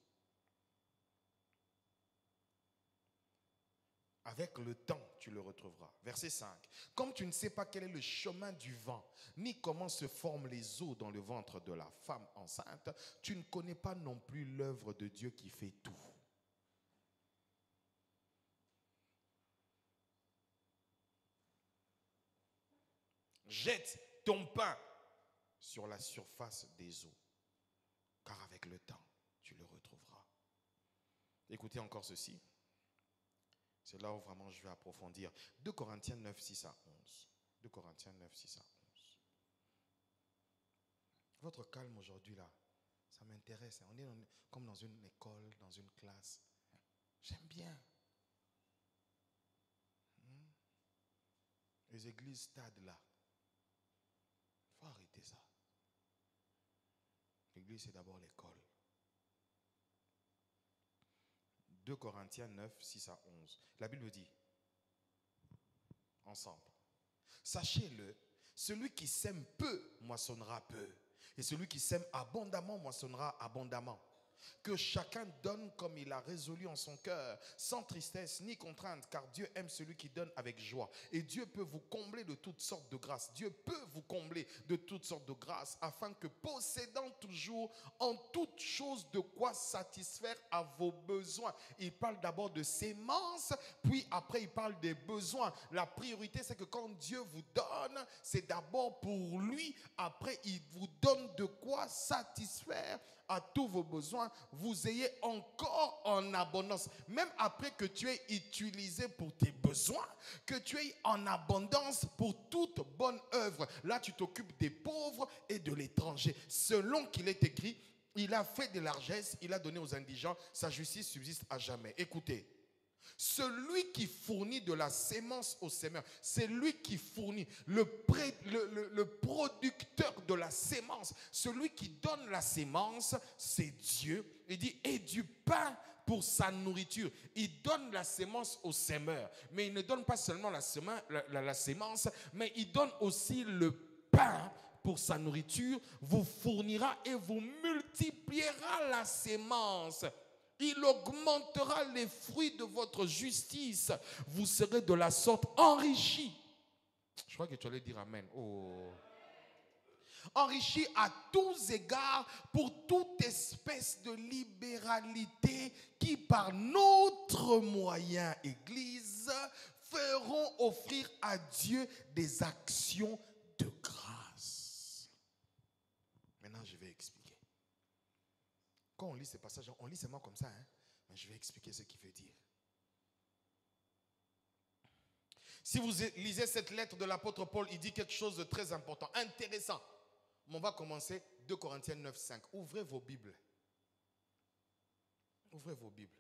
Avec le temps, tu le retrouveras. Verset 5. Comme tu ne sais pas quel est le chemin du vent, ni comment se forment les eaux dans le ventre de la femme enceinte, tu ne connais pas non plus l'œuvre de Dieu qui fait tout. Jette ton pain sur la surface des eaux, car avec le temps, tu le retrouveras. Écoutez encore ceci. C'est là où vraiment je vais approfondir. 2 Corinthiens 9, 6 à 11. 2 Corinthiens 9, 6 à 11. Votre calme aujourd'hui là, ça m'intéresse. On est comme dans une école, dans une classe. J'aime bien. Les églises stades là. Il faut arrêter ça. L'église c'est d'abord l'école. 2 Corinthiens 9, 6 à 11. La Bible dit, ensemble, sachez-le, celui qui sème peu moissonnera peu, et celui qui sème abondamment moissonnera abondamment. Que chacun donne comme il a résolu en son cœur, sans tristesse ni contrainte, car Dieu aime celui qui donne avec joie. Et Dieu peut vous combler de toutes sortes de grâces. Dieu peut vous combler de toutes sortes de grâces, afin que, possédant toujours en toutes choses de quoi satisfaire à vos besoins. Il parle d'abord de sémence, puis après il parle des besoins. La priorité, c'est que quand Dieu vous donne, c'est d'abord pour lui. Après, il vous donne de quoi satisfaire à tous vos besoins, vous ayez encore en abondance. Même après que tu aies utilisé pour tes besoins, que tu aies en abondance pour toute bonne œuvre. Là, tu t'occupes des pauvres et de l'étranger. Selon qu'il est écrit, il a fait des largesses, il a donné aux indigents, sa justice subsiste à jamais. Écoutez. Celui qui fournit de la sémence au semeur, c'est lui qui fournit le producteur de la sémence, celui qui donne la sémence, c'est Dieu. Il dit, et du pain pour sa nourriture. Il donne la sémence au semeur, mais il ne donne pas seulement la sémence, mais il donne aussi le pain pour sa nourriture, vous fournira et vous multipliera la sémence. Il augmentera les fruits de votre justice. Vous serez de la sorte enrichis. Je crois que tu allais dire amen. Oh. Enrichis à tous égards pour toute espèce de libéralité qui par notre moyen Église feront offrir à Dieu des actions de grâce. Maintenant, je vais expliquer. Quand on lit ces passages, on lit seulement comme ça, hein? Mais je vais expliquer ce qu'il veut dire. Si vous lisez cette lettre de l'apôtre Paul, il dit quelque chose de très important, intéressant. On va commencer 2 Corinthiens 9, 5. Ouvrez vos Bibles. Ouvrez vos Bibles.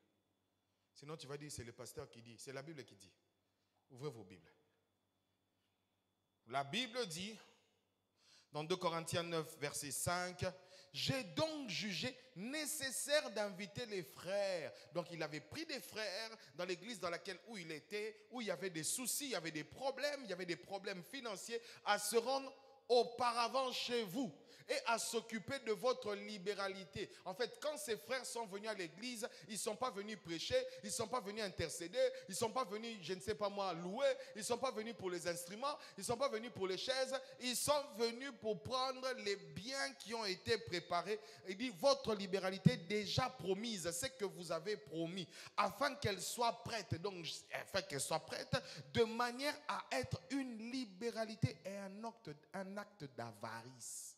Sinon tu vas dire, c'est le pasteur qui dit, c'est la Bible qui dit. Ouvrez vos Bibles. La Bible dit, dans 2 Corinthiens 9, verset 5, « J'ai donc jugé nécessaire d'inviter les frères. » Donc il avait pris des frères dans l'église dans laquelle où il était, où il y avait des soucis, il y avait des problèmes financiers, à se rendre auparavant chez vous et à s'occuper de votre libéralité. En fait, quand ces frères sont venus à l'église, ils ne sont pas venus prêcher, ils ne sont pas venus intercéder, ils ne sont pas venus, je ne sais pas moi, louer, ils ne sont pas venus pour les instruments, ils ne sont pas venus pour les chaises, ils sont venus pour prendre les biens qui ont été préparés. Il dit, votre libéralité déjà promise, c'est que vous avez promis, afin qu'elle soit prête, donc afin qu'elle soit prête, de manière à être une libéralité et un acte d'avarice.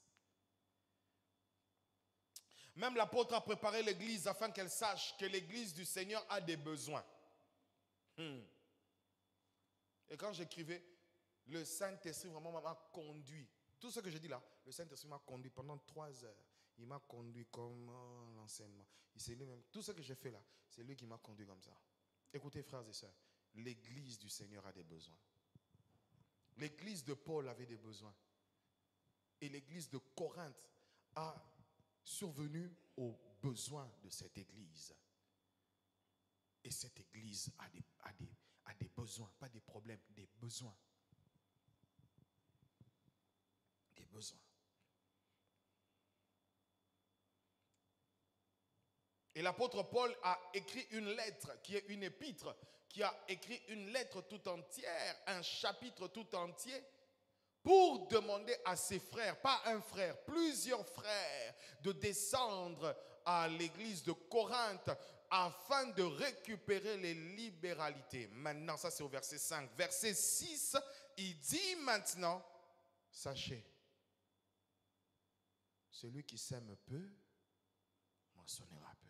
Même l'apôtre a préparé l'église afin qu'elle sache que l'église du Seigneur a des besoins. Et quand j'écrivais, le Saint-Esprit vraiment m'a conduit. Tout ce que je dis là, le Saint-Esprit m'a conduit pendant 3 heures. Il m'a conduit comme l'enseignement. C'est lui-même. Tout ce que j'ai fait là, c'est lui qui m'a conduit comme ça. Écoutez, frères et sœurs, l'église du Seigneur a des besoins. L'église de Paul avait des besoins. Et l'église de Corinthe a survenu aux besoins de cette église. Et cette église a des besoins, pas des problèmes, des besoins. Des besoins. Et l'apôtre Paul a écrit une lettre qui est une épître, qui a écrit une lettre tout entière, un chapitre tout entier, pour demander à ses frères, pas un frère, plusieurs frères, de descendre à l'église de Corinthe afin de récupérer les libéralités. Maintenant, ça c'est au verset 5. Verset 6, il dit maintenant, sachez, celui qui sème peu, moissonnera peu.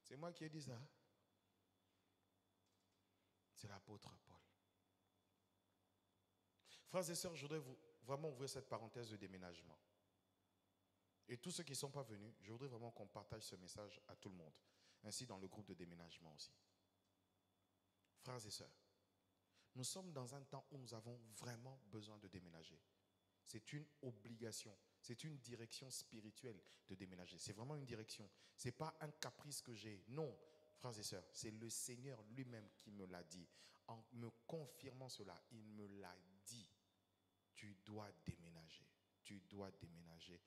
C'est moi qui ai dit ça. C'est l'apôtre Paul. Frères et sœurs, je voudrais vraiment ouvrir cette parenthèse de déménagement. Et tous ceux qui ne sont pas venus, je voudrais vraiment qu'on partage ce message à tout le monde. Ainsi dans le groupe de déménagement aussi. Frères et sœurs, nous sommes dans un temps où nous avons vraiment besoin de déménager. C'est une obligation. C'est une direction spirituelle de déménager. C'est vraiment une direction. Ce n'est pas un caprice que j'ai. Non, frères et sœurs, c'est le Seigneur lui-même qui me l'a dit. En me confirmant cela, il me l'a dit. Tu dois déménager. Tu dois déménager.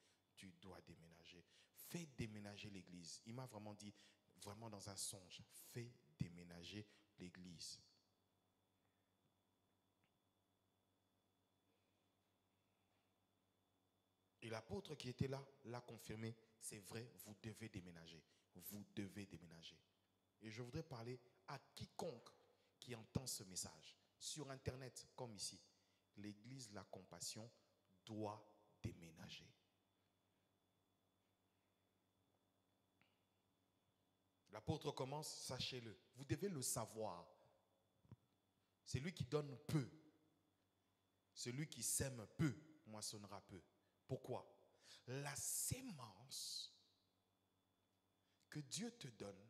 tu dois déménager. Fais déménager l'église. Il m'a vraiment dit, vraiment dans un songe, fais déménager l'église. Et l'apôtre qui était là l'a confirmé, c'est vrai, vous devez déménager. Vous devez déménager. Et je voudrais parler à quiconque qui entend ce message, sur Internet comme ici. L'église La Compassion doit déménager. L'apôtre commence, sachez-le. Vous devez le savoir. Celui qui donne peu, celui qui sème peu, moissonnera peu. Pourquoi? La sémence que Dieu te donne,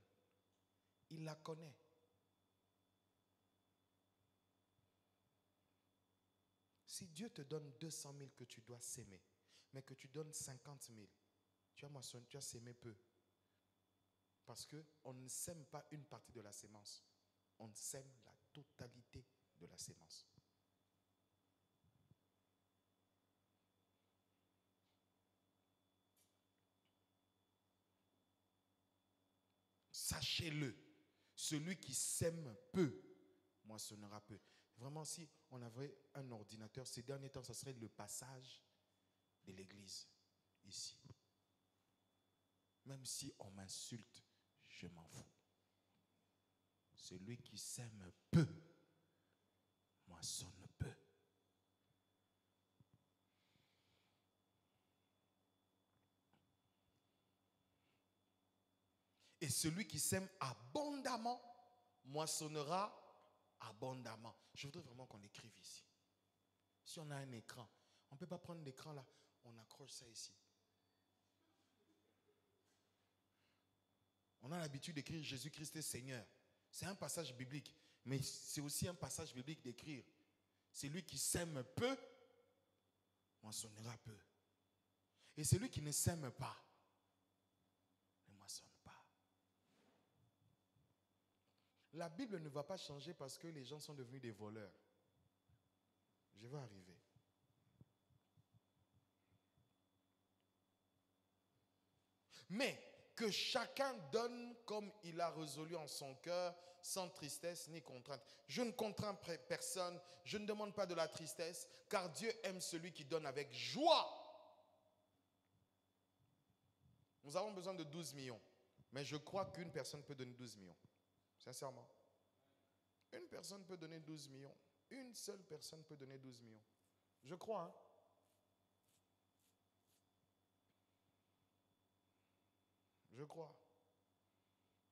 il la connaît. Si Dieu te donne 200 000 que tu dois s'aimer, mais que tu donnes 50 000, tu as moissonné, tu as sémé peu. Parce qu'on ne sème pas une partie de la sémence, on sème la totalité de la sémence. Sachez-le, celui qui sème peu, moissonnera peu. Vraiment, si on avait un ordinateur, ces derniers temps, ce serait le passage de l'église, ici. Même si on m'insulte, je m'en fous. Celui qui sème peu, moissonne peu. Et celui qui sème abondamment, moissonnera abondamment. Je voudrais vraiment qu'on l'écrive ici. Si on a un écran, on ne peut pas prendre l'écran là, on accroche ça ici. On a l'habitude d'écrire Jésus-Christ est Seigneur. C'est un passage biblique, mais c'est aussi un passage biblique d'écrire. Celui qui sème peu, moissonnera peu. Et celui qui ne sème pas, ne moissonne pas. La Bible ne va pas changer parce que les gens sont devenus des voleurs. Je vais arriver. Mais que chacun donne comme il a résolu en son cœur, sans tristesse ni contrainte. Je ne contrains personne, je ne demande pas de la tristesse, car Dieu aime celui qui donne avec joie. Nous avons besoin de 12 millions, mais je crois qu'une personne peut donner 12 millions. Sincèrement. Une personne peut donner 12 millions. Une seule personne peut donner 12 millions. Je crois, hein. Je crois.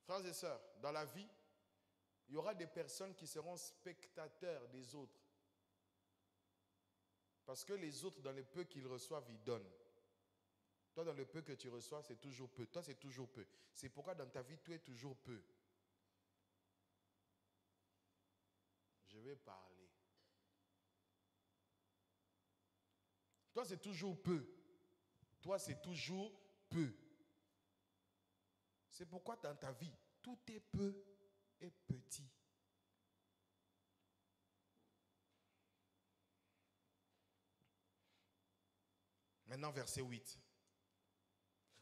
Frères et sœurs, dans la vie, il y aura des personnes qui seront spectateurs des autres. Parce que les autres, dans le peu qu'ils reçoivent, ils donnent. Toi, dans le peu que tu reçois, c'est toujours peu. Toi, c'est toujours peu. C'est pourquoi dans ta vie, tu es toujours peu. Je vais parler. Toi, c'est toujours peu. Toi, c'est toujours peu. C'est pourquoi dans ta vie, tout est peu et petit. Maintenant, verset 8.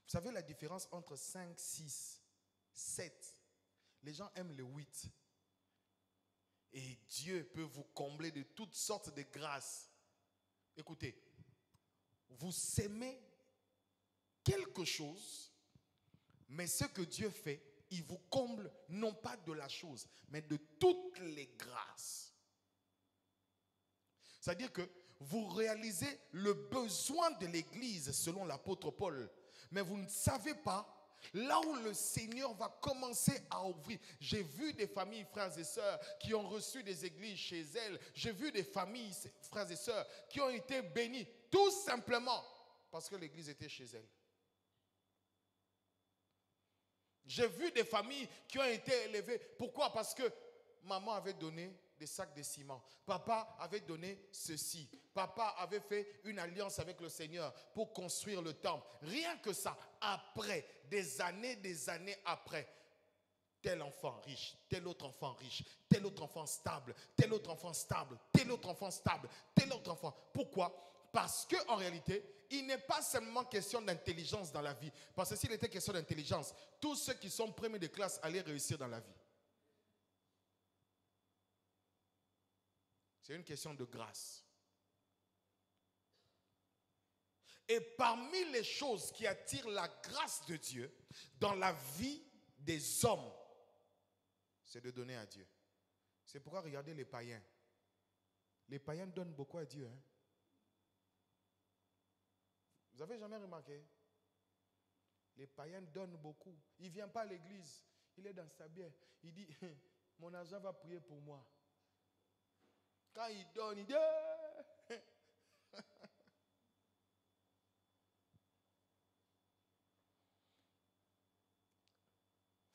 Vous savez la différence entre 5, 6, 7. Les gens aiment le 8. Et Dieu peut vous combler de toutes sortes de grâces. Écoutez, vous s'aimez quelque chose, mais ce que Dieu fait, il vous comble non pas de la chose, mais de toutes les grâces. C'est-à-dire que vous réalisez le besoin de l'Église selon l'apôtre Paul, mais vous ne savez pas là où le Seigneur va commencer à ouvrir. J'ai vu des familles, frères et sœurs, qui ont reçu des églises chez elles. J'ai vu des familles, frères et sœurs, qui ont été bénies tout simplement parce que l'église était chez elles. J'ai vu des familles qui ont été élevées. Pourquoi? Parce que maman avait donné des sacs de ciment. Papa avait donné ceci. Papa avait fait une alliance avec le Seigneur pour construire le temple. Rien que ça, après, des années après, tel enfant riche, tel autre enfant riche, tel autre enfant stable, tel autre enfant stable, tel autre enfant stable, tel autre enfant. Pourquoi? Parce qu'en réalité, il n'est pas seulement question d'intelligence dans la vie. Parce que s'il était question d'intelligence, tous ceux qui sont premiers de classe allaient réussir dans la vie. C'est une question de grâce. Et parmi les choses qui attirent la grâce de Dieu dans la vie des hommes, c'est de donner à Dieu. C'est pourquoi regardez les païens. Les païens donnent beaucoup à Dieu. Hein? Vous avez jamais remarqué? Les païens donnent beaucoup. Il ne vient pas à l'église. Il est dans sa bière. Il dit, mon argent va prier pour moi. Quand il donne, il dit,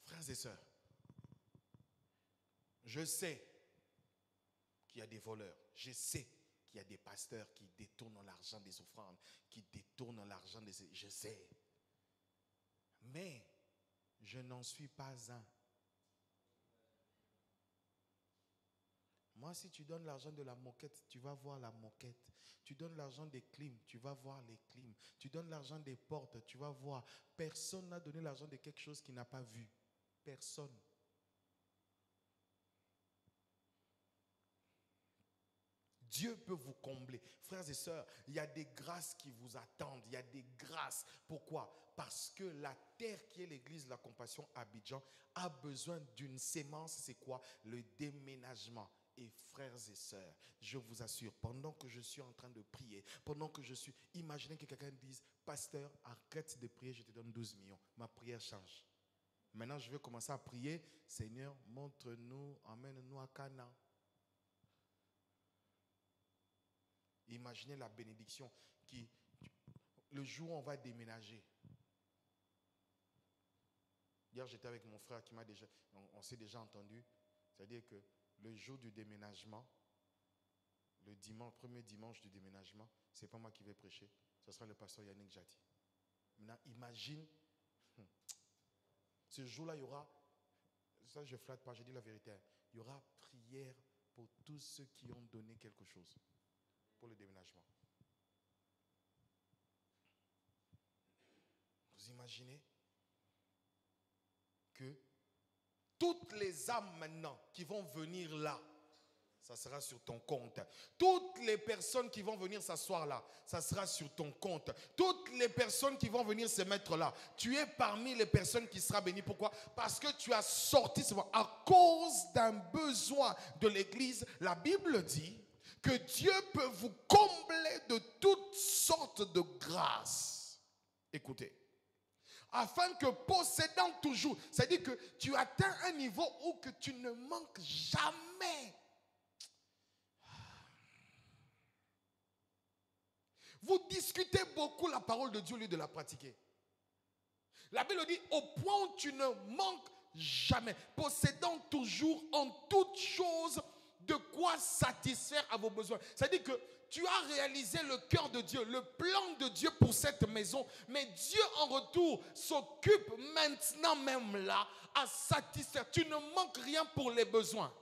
frères et sœurs, je sais qu'il y a des voleurs. Je sais qu'il y a des pasteurs qui détournent l'argent des offrandes, qui détournent l'argent des... Je sais. Mais je n'en suis pas un. Moi, si tu donnes l'argent de la moquette, tu vas voir la moquette. Tu donnes l'argent des clims, tu vas voir les clims. Tu donnes l'argent des portes, tu vas voir. Personne n'a donné l'argent de quelque chose qu'il n'a pas vu. Personne. Dieu peut vous combler. Frères et sœurs, il y a des grâces qui vous attendent. Il y a des grâces. Pourquoi? Parce que la terre qui est l'église de la compassion à Abidjan a besoin d'une sémence. C'est quoi? Le déménagement. Et frères et sœurs, je vous assure, pendant que je suis en train de prier, pendant que je suis... Imaginez que quelqu'un dise, pasteur, arrête de prier, je te donne 12 millions. Ma prière change. Maintenant, je vais commencer à prier. Seigneur, montre-nous, emmène-nous à Canaan. Imaginez la bénédiction qui, le jour où on va déménager. Hier, j'étais avec mon frère qui m'a déjà, on s'est déjà entendu. C'est-à-dire que le jour du déménagement, le dimanche, premier dimanche du déménagement, ce n'est pas moi qui vais prêcher, ce sera le pasteur Yannick Jati. Maintenant, imagine, ce jour-là, il y aura, ça je ne flatte pas, je dis la vérité, il y aura prière pour tous ceux qui ont donné quelque chose pour le déménagement. Vous imaginez que toutes les âmes maintenant qui vont venir là, ça sera sur ton compte. Toutes les personnes qui vont venir s'asseoir là, ça sera sur ton compte. Toutes les personnes qui vont venir se mettre là, tu es parmi les personnes qui seront bénies. Pourquoi? Parce que tu as sorti, à cause d'un besoin de l'église. La Bible dit que Dieu peut vous combler de toutes sortes de grâces. Écoutez. Afin que possédant toujours, c'est-à-dire que tu atteins un niveau où que tu ne manques jamais. Vous discutez beaucoup la parole de Dieu au lieu de la pratiquer. La Bible dit au point où tu ne manques jamais, possédant toujours en toutes choses de quoi satisfaire à vos besoins. C'est-à-dire que tu as réalisé le cœur de Dieu, le plan de Dieu pour cette maison, mais Dieu en retour s'occupe maintenant même là à satisfaire. Tu ne manques rien pour les besoins.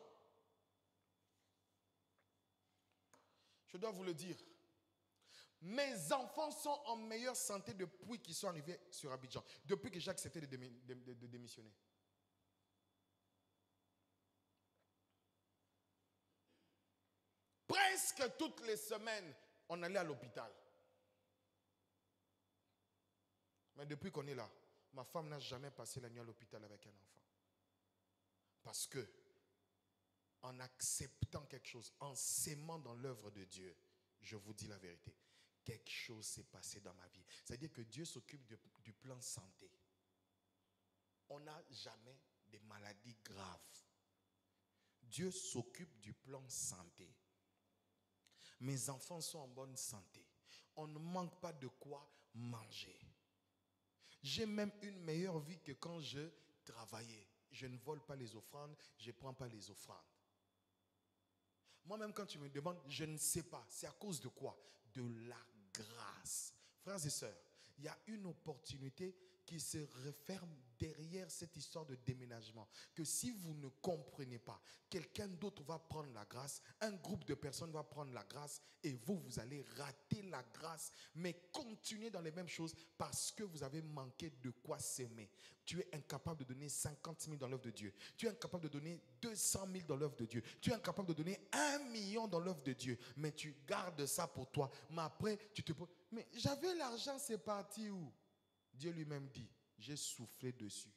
Je dois vous le dire. Mes enfants sont en meilleure santé depuis qu'ils sont arrivés sur Abidjan, depuis que j'ai accepté de démissionner. Presque toutes les semaines, on allait à l'hôpital. Mais depuis qu'on est là, ma femme n'a jamais passé la nuit à l'hôpital avec un enfant. Parce que, en acceptant quelque chose, en s'aimant dans l'œuvre de Dieu, je vous dis la vérité, quelque chose s'est passé dans ma vie. C'est-à-dire que Dieu s'occupe du plan santé. On n'a jamais de maladies graves. Dieu s'occupe du plan santé. Mes enfants sont en bonne santé. On ne manque pas de quoi manger. J'ai même une meilleure vie que quand je travaillais. Je ne vole pas les offrandes, je ne prends pas les offrandes. Moi-même, quand tu me demandes, je ne sais pas. C'est à cause de quoi? De la grâce. Frères et sœurs, il y a une opportunité qui se referme derrière cette histoire de déménagement. Que si vous ne comprenez pas, quelqu'un d'autre va prendre la grâce, un groupe de personnes va prendre la grâce et vous allez rater la grâce, mais continuez dans les mêmes choses parce que vous avez manqué de quoi s'aimer. Tu es incapable de donner 50 000 dans l'œuvre de Dieu. Tu es incapable de donner 200 000 dans l'œuvre de Dieu. Tu es incapable de donner 1 million dans l'œuvre de Dieu, mais tu gardes ça pour toi. Mais après, tu te poses, mais j'avais l'argent, c'est parti où? Dieu lui-même dit, j'ai soufflé dessus.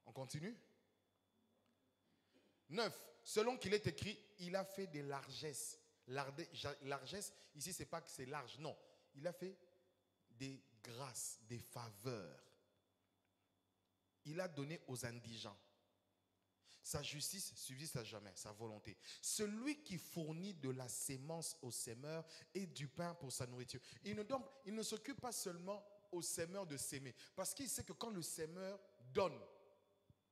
On continue? 9. Selon qu'il est écrit, il a fait des largesses. Largesse, ici, c'est pas que c'est large, non. Il a fait des grâces, des faveurs. Il a donné aux indigents. Sa justice subsiste à jamais, sa volonté. Celui qui fournit de la sémence au semeur et du pain pour sa nourriture. Il ne s'occupe pas seulement au semeur de s'aimer. Parce qu'il sait que quand le semeur donne,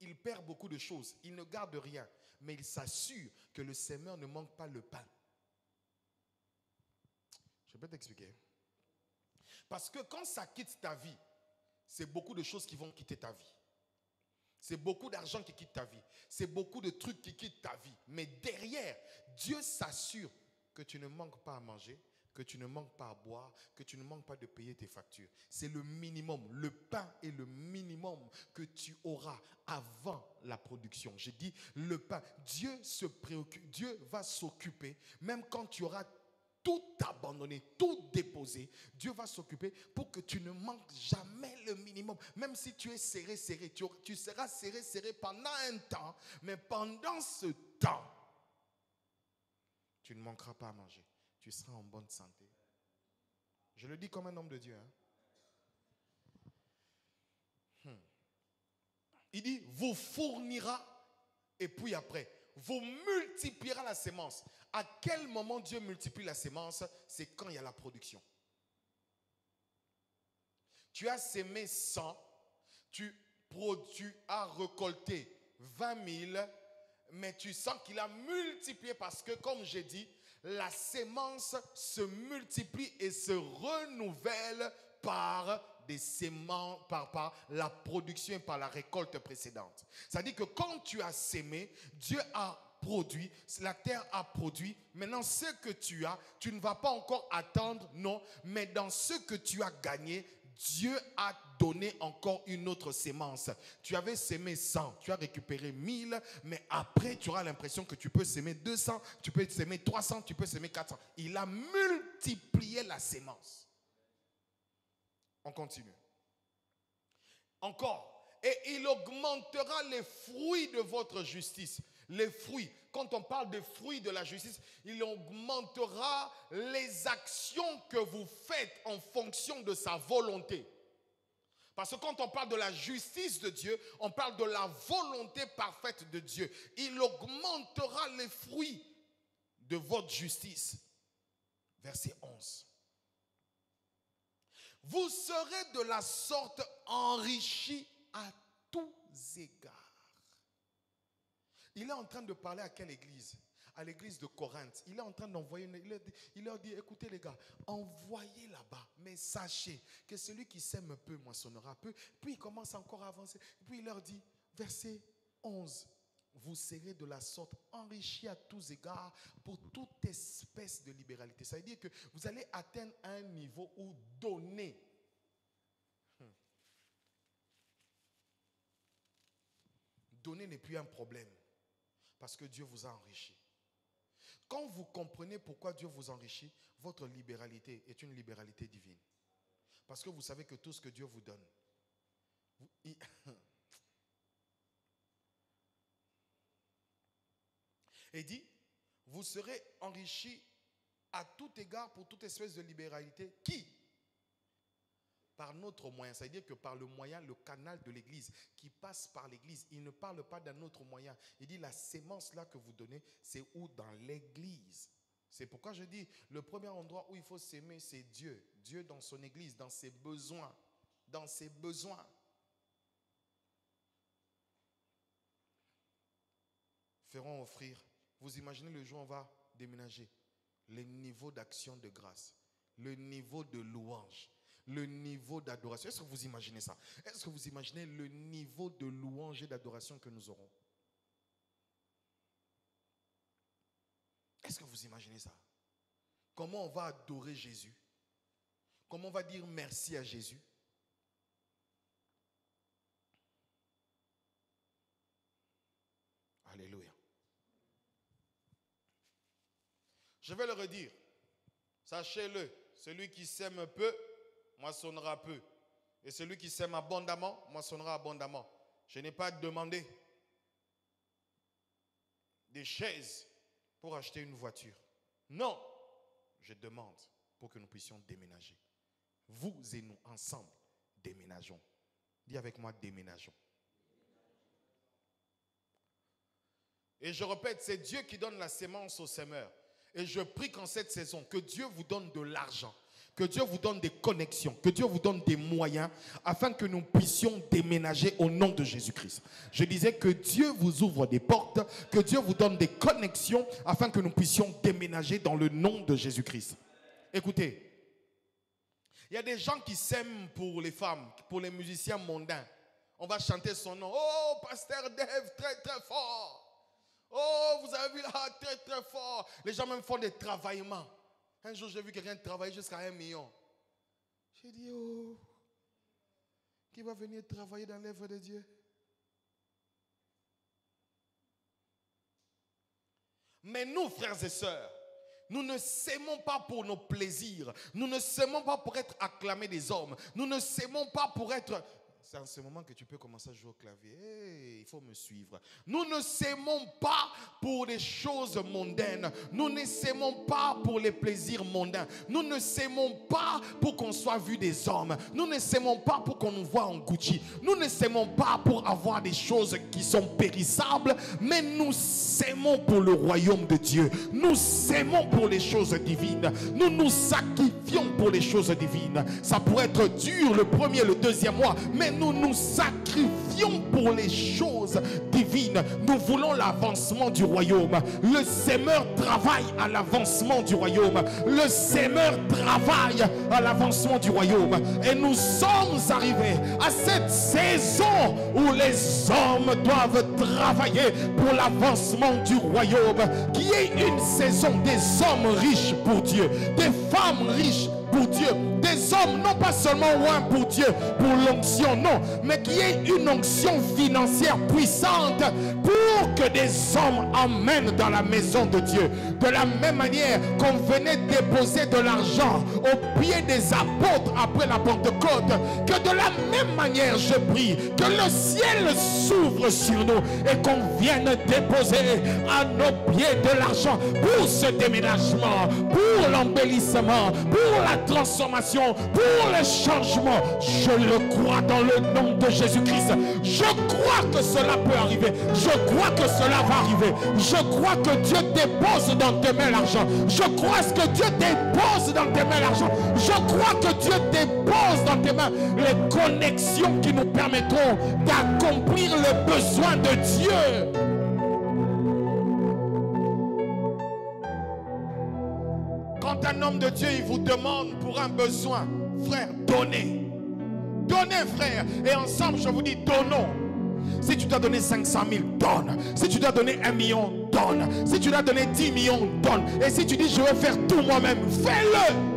il perd beaucoup de choses. Il ne garde rien. Mais il s'assure que le semeur ne manque pas le pain. Je peux t'expliquer. Parce que quand ça quitte ta vie, c'est beaucoup de choses qui vont quitter ta vie. C'est beaucoup d'argent qui quitte ta vie. C'est beaucoup de trucs qui quittent ta vie. Mais derrière, Dieu s'assure que tu ne manques pas à manger, que tu ne manques pas à boire, que tu ne manques pas de payer tes factures. C'est le minimum. Le pain est le minimum que tu auras avant la production. J'ai dit le pain. Dieu se préoccupe. Dieu va s'occuper, même quand tu auras tout abandonné, tout déposé, Dieu va s'occuper pour que tu ne manques jamais le minimum. Même si tu es serré, tu seras serré pendant un temps, mais pendant ce temps, tu ne manqueras pas à manger. Tu seras en bonne santé. Je le dis comme un homme de Dieu. Il dit, vous fournira, et puis après, vous multipliera la sémence. À quel moment Dieu multiplie la sémence? C'est quand il y a la production. Tu as sémé 100, tu as récolté 20 000, mais tu sens qu'il a multiplié parce que, comme j'ai dit, la sémence se multiplie et se renouvelle par des sémences, par la production et par la récolte précédente. C'est-à-dire que quand tu as sémé, Dieu a produit, la terre a produit. Maintenant, ce que tu as, tu ne vas pas encore attendre, non, mais dans ce que tu as gagné, Dieu a donné encore une autre sémence. Tu avais sémé 100, tu as récupéré 1000, mais après tu auras l'impression que tu peux sémer 200, tu peux sémer 300, tu peux sémer 400. Il a multiplié la sémence. On continue. Encore. Et il augmentera les fruits de votre justice. Les fruits. Quand on parle de fruits de la justice, il augmentera les actions que vous faites en fonction de sa volonté. Parce que quand on parle de la justice de Dieu, on parle de la volonté parfaite de Dieu. Il augmentera les fruits de votre justice. Verset 11. Vous serez de la sorte enrichis à tous égards. Il est en train de parler à quelle église? À l'église de Corinthe. Il est en train d'envoyer, il leur dit, écoutez les gars, envoyez là-bas, mais sachez que celui qui sème peu moissonnera peu. Puis il commence encore à avancer. Puis il leur dit, verset 11, vous serez de la sorte enrichis à tous égards pour toute espèce de libéralité. Ça veut dire que vous allez atteindre un niveau où donner. Donner n'est plus un problème parce que Dieu vous a enrichi. Quand vous comprenez pourquoi Dieu vous enrichit, votre libéralité est une libéralité divine. Parce que vous savez que tout ce que Dieu vous donne, et dit, vous serez enrichis à tout égard pour toute espèce de libéralité. Qui? Par notre moyen. Ça veut dire que par le moyen, le canal de l'église, qui passe par l'église. Il ne parle pas d'un autre moyen. Il dit la sémence là que vous donnez, c'est où? Dans l'église. C'est pourquoi je dis, le premier endroit où il faut s'aimer, c'est Dieu. Dieu dans son église, dans ses besoins. Dans ses besoins. feront offrir. Vous imaginez le jour où on va déménager. Le niveau d'action de grâce, le niveau de louange, le niveau d'adoration. Est-ce que vous imaginez ça? Est-ce que vous imaginez le niveau de louange et d'adoration que nous aurons? Est-ce que vous imaginez ça? Comment on va adorer Jésus? Comment on va dire merci à Jésus? Alléluia. Je vais le redire. Sachez-le, celui qui sème peu, moissonnera peu. Et celui qui sème abondamment, moissonnera abondamment. Je n'ai pas demandé des chaises pour acheter une voiture. Non, je demande pour que nous puissions déménager. Vous et nous, ensemble, déménageons. Dis avec moi, déménageons. Et je répète, c'est Dieu qui donne la sémence au semeur. Et je prie qu'en cette saison, que Dieu vous donne de l'argent, que Dieu vous donne des connexions, que Dieu vous donne des moyens afin que nous puissions déménager au nom de Jésus-Christ. Je disais que Dieu vous ouvre des portes, que Dieu vous donne des connexions afin que nous puissions déménager dans le nom de Jésus-Christ. Écoutez, il y a des gens qui s'aiment pour les femmes, pour les musiciens mondains. On va chanter son nom. Oh, Pasteur Dave, très très fort. Oh, vous avez vu là, très très fort. Les gens même font des travaillements. Un jour, j'ai vu quelqu'un travailler jusqu'à 1 million. J'ai dit, oh, qui va venir travailler dans l'œuvre de Dieu? Mais nous, frères et sœurs, nous ne s'aimons pas pour nos plaisirs. Nous ne s'aimons pas pour être acclamés des hommes. Nous ne s'aimons pas pour être... C'est en ce moment que tu peux commencer à jouer au clavier. Hey, il faut me suivre. Nous ne s'aimons pas pour les choses mondaines. Nous ne s'aimons pas pour les plaisirs mondains. Nous ne s'aimons pas pour qu'on soit vu des hommes. Nous ne s'aimons pas pour qu'on nous voit en Gucci. Nous ne s'aimons pas pour avoir des choses qui sont périssables. Mais nous s'aimons pour le royaume de Dieu. Nous s'aimons pour les choses divines. Nous nous sacrifions pour les choses divines. Ça pourrait être dur le premier, le deuxième mois. Mais nous nous sacrifions pour les choses divines. Nous voulons l'avancement du royaume. Le semeur travaille à l'avancement du royaume. Le semeur travaille à l'avancement du royaume. Et nous sommes arrivés à cette saison où les hommes doivent travailler pour l'avancement du royaume. Qui est une saison des hommes riches pour Dieu. Des femmes riches pour Dieu. Des hommes, non pas seulement loin pour Dieu, pour l'onction, non, mais qui est une onction financière puissante pour que des hommes emmènent dans la maison de Dieu. De la même manière qu'on venait déposer de l'argent au pied des apôtres après la Pentecôte, que de la même manière je prie que le ciel s'ouvre sur nous et qu'on vienne déposer à nos pieds de l'argent pour ce déménagement, pour l'embellissement, pour la transformation, pour le changement. Je le crois dans le nom de Jésus-Christ. Je crois que cela peut arriver. Je crois que cela va arriver. Je crois que Dieu dépose dans tes mains l'argent. Je crois que Dieu dépose dans tes mains l'argent. Je crois que Dieu dépose dans tes mains les connexions qui nous permettront d'accomplir le besoin de Dieu. Quand un homme de Dieu, il vous demande pour un besoin, frère, donnez. Donnez, frère. Et ensemble, je vous dis, donnons. Si tu dois donner 500 000, donne. Si tu dois donner 1 million, donne. Si tu dois donner 10 millions, donne. Et si tu dis, je vais faire tout moi-même, fais-le.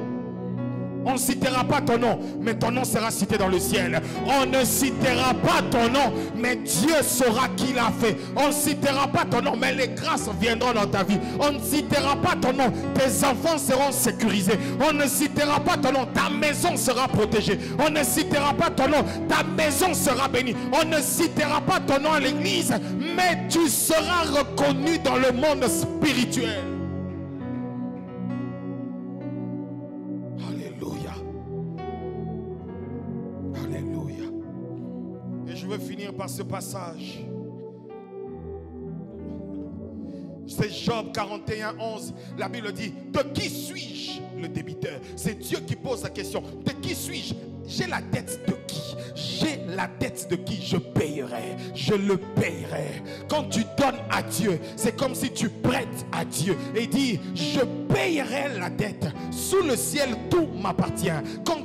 On ne citera pas ton nom, mais ton nom sera cité dans le ciel. On ne citera pas ton nom, mais Dieu saura qui l'a fait. On ne citera pas ton nom, mais les grâces viendront dans ta vie. On ne citera pas ton nom, tes enfants seront sécurisés. On ne citera pas ton nom, ta maison sera protégée. On ne citera pas ton nom, ta maison sera bénie. On ne citera pas ton nom à l'église, mais tu seras reconnu dans le monde spirituel. Je veux finir par ce passage. C'est Job 41, 11. La Bible dit, de qui suis-je le débiteur? C'est Dieu qui pose la question. De qui suis-je j'ai la dette de qui? J'ai la dette de qui? Je payerai, je le payerai. Quand tu donnes à Dieu, c'est comme si tu prêtes à Dieu et dis, je payerai la dette. Sous le ciel, tout m'appartient. Quand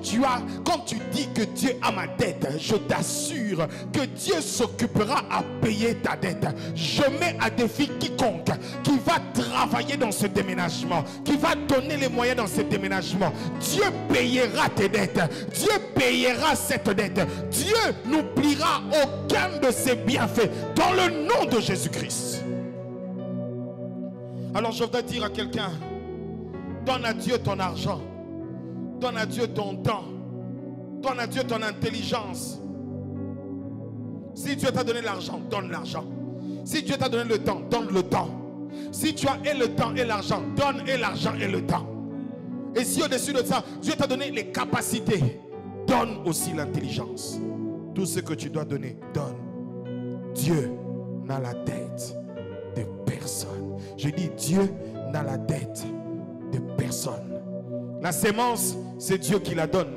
tu dis que Dieu a ma dette, je t'assure que Dieu s'occupera à payer ta dette. Je mets à défi quiconque qui va travailler dans ce déménagement, qui va donner les moyens dans ce déménagement. Dieu payera tes dettes. Dieu payera cette dette. Dieu n'oubliera aucun de ses bienfaits dans le nom de Jésus-Christ. Alors je voudrais dire à quelqu'un, donne à Dieu ton argent, donne à Dieu ton temps, donne à Dieu ton intelligence. Si Dieu t'a donné l'argent, donne l'argent. Si Dieu t'a donné le temps, donne le temps. Si tu as et le temps et l'argent, donne et l'argent et le temps. Et si au-dessus de ça, Dieu t'a donné les capacités, donne aussi l'intelligence. Tout ce que tu dois donner, donne. Dieu n'a la dette de personne. Je dis, Dieu n'a la dette de personne. La sémence, c'est Dieu qui la donne.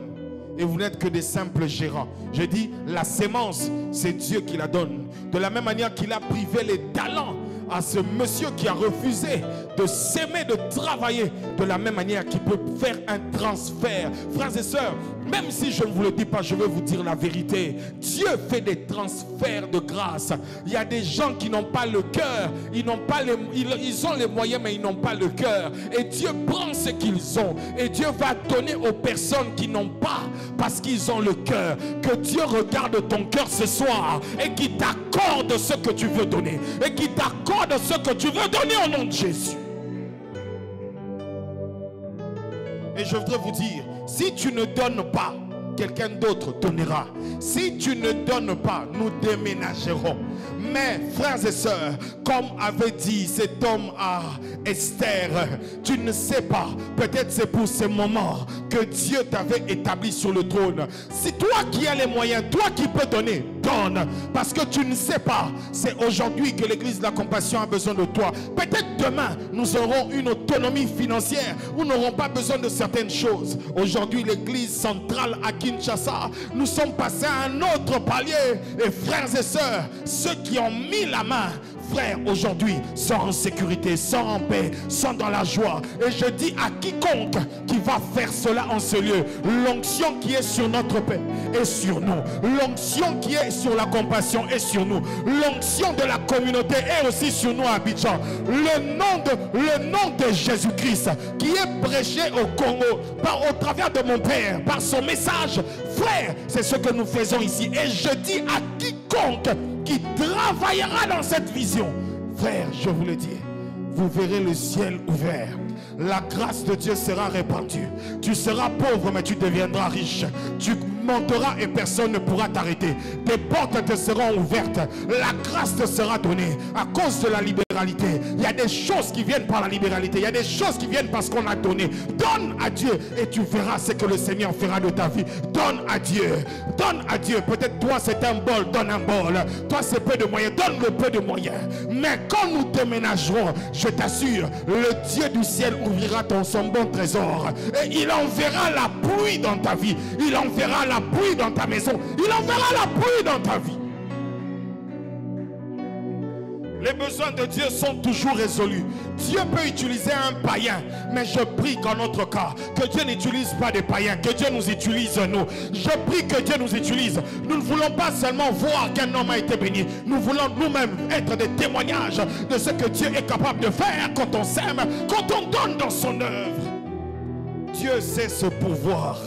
Et vous n'êtes que des simples gérants. Je dis, la sémence, c'est Dieu qui la donne. De la même manière qu'il a privé les talents à ce monsieur qui a refusé de s'aimer, de travailler, de la même manière qu'il peut faire un transfert. Frères et sœurs, même si je ne vous le dis pas, je vais vous dire la vérité. Dieu fait des transferts de grâce. Il y a des gens qui n'ont pas le cœur, ils ont les moyens mais ils n'ont pas le cœur. Et Dieu prend ce qu'ils ont et Dieu va donner aux personnes qui n'ont pas parce qu'ils ont le cœur. Que Dieu regarde ton cœur ce soir et qu'il t'accorde ce que tu veux donner et qu'il t'accorde ce que tu veux donner au nom de Jésus. Et je voudrais vous dire, si tu ne donnes pas, quelqu'un d'autre donnera. Si tu ne donnes pas, nous déménagerons. Mais frères et sœurs, comme avait dit cet homme à Esther, tu ne sais pas, peut-être c'est pour ce moment que Dieu t'avait établi sur le trône. Si toi qui as les moyens, toi qui peux donner, donne. Parce que tu ne sais pas, c'est aujourd'hui que l'église de la compassion a besoin de toi. Peut-être demain, nous aurons une autonomie financière où nous n'aurons pas besoin de certaines choses. Aujourd'hui, l'église centrale à Kinshasa, nous sommes passés à un autre palier. Et frères et sœurs, ceux qui ont mis la main, frères, aujourd'hui, sont en sécurité, sont en paix, sont dans la joie. Et je dis à quiconque qui va faire cela en ce lieu, l'onction qui est sur notre paix est sur nous. L'onction qui est sur la compassion est sur nous. L'onction de la communauté est aussi sur nous à Abidjan. Le nom de Jésus-Christ qui est prêché au Congo au travers de mon Père, par son message, frère, c'est ce que nous faisons ici. Et je dis à quiconque qui travaillera dans cette vision, frère, je vous le dis, vous verrez le ciel ouvert. La grâce de Dieu sera répandue. Tu seras pauvre mais tu deviendras riche. Tu monteras et personne ne pourra t'arrêter. Tes portes te seront ouvertes. La grâce te sera donnée à cause de la libéralité. Il y a des choses qui viennent par la libéralité. Il y a des choses qui viennent parce qu'on a donné. Donne à Dieu et tu verras ce que le Seigneur fera de ta vie. Donne à Dieu. Donne à Dieu. Peut-être toi c'est un bol, donne un bol. Toi c'est peu de moyens, donne le peu de moyens. Mais quand nous déménagerons, je t'assure, le Dieu du ciel ouvrira son bon trésor et il enverra la pluie dans ta vie. Il enverra la pluie dans ta maison. Il enverra la pluie dans ta vie. Les besoins de Dieu sont toujours résolus. Dieu peut utiliser un païen, mais je prie qu'en notre cas, que Dieu n'utilise pas des païens, que Dieu nous utilise nous. Je prie que Dieu nous utilise. Nous ne voulons pas seulement voir qu'un homme a été béni. Nous voulons nous-mêmes être des témoignages de ce que Dieu est capable de faire quand on s'aime, quand on donne dans son œuvre. Dieu sait ce pouvoir.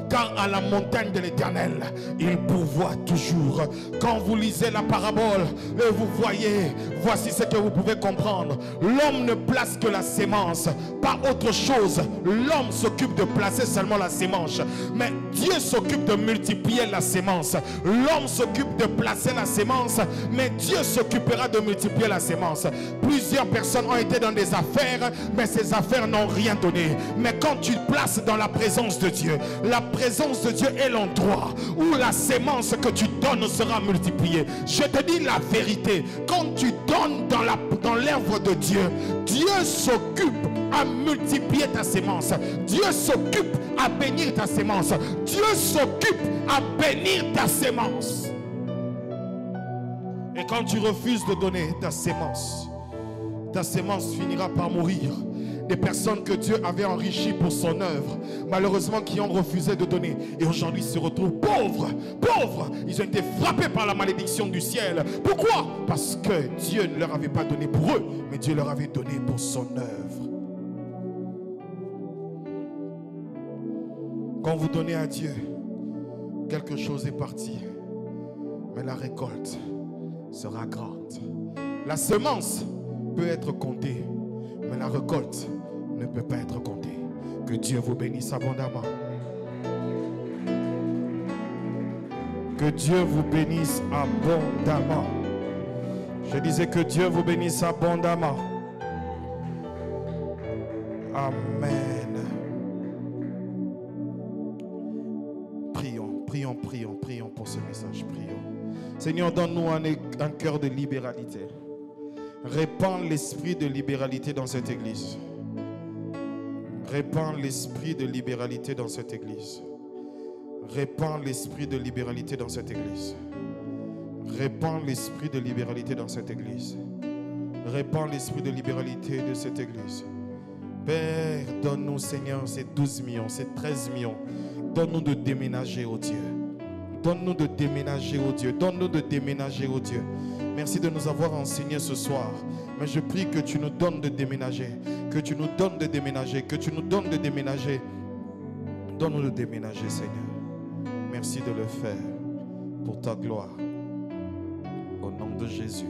Car à la montagne de l'Éternel, il pourvoit toujours. Quand vous lisez la parabole et vous voyez, voici ce que vous pouvez comprendre. L'homme ne place que la sémence, pas autre chose. L'homme s'occupe de placer seulement la sémence. Mais Dieu s'occupe de multiplier la sémence. L'homme s'occupe de placer la sémence, mais Dieu s'occupera de multiplier la sémence. Plusieurs personnes ont été dans des affaires, mais ces affaires n'ont rien donné. Mais quand tu places dans la présence de Dieu, la présence de Dieu est l'endroit où la sémence que tu donnes sera multipliée. Je te dis la vérité, quand tu donnes dans l'œuvre de Dieu, Dieu s'occupe à multiplier ta sémence. Dieu s'occupe à bénir ta sémence. Dieu s'occupe à bénir ta sémence. Et quand tu refuses de donner ta sémence finira par mourir. Des personnes que Dieu avait enrichies pour son œuvre, malheureusement qui ont refusé de donner, et aujourd'hui se retrouvent pauvres. Ils ont été frappés par la malédiction du ciel. Pourquoi? Parce que Dieu ne leur avait pas donné pour eux, mais Dieu leur avait donné pour son œuvre. Quand vous donnez à Dieu, quelque chose est parti, mais la récolte sera grande. La semence peut être comptée, mais la récolte ne peut pas être comptée. Que Dieu vous bénisse abondamment. Que Dieu vous bénisse abondamment. Je disais que Dieu vous bénisse abondamment. Amen. Prions pour ce message. Prions. Seigneur, donne-nous un cœur de libéralité. Répands l'esprit de libéralité dans cette église. Répands l'esprit de libéralité dans cette église. Répands l'esprit de libéralité dans cette église. Répands l'esprit de libéralité dans cette église. Répands l'esprit de libéralité de cette église. Père, donne-nous, Seigneur, ces 12 millions, ces 13 millions. Donne-nous de déménager, oh Dieu. Donne-nous de déménager, oh Dieu. Donne-nous de déménager, oh Dieu. Merci de nous avoir enseigné ce soir. Mais je prie que tu nous donnes de déménager. Que tu nous donnes de déménager. Que tu nous donnes de déménager. Donne-nous de déménager, Seigneur. Merci de le faire pour ta gloire. Au nom de Jésus.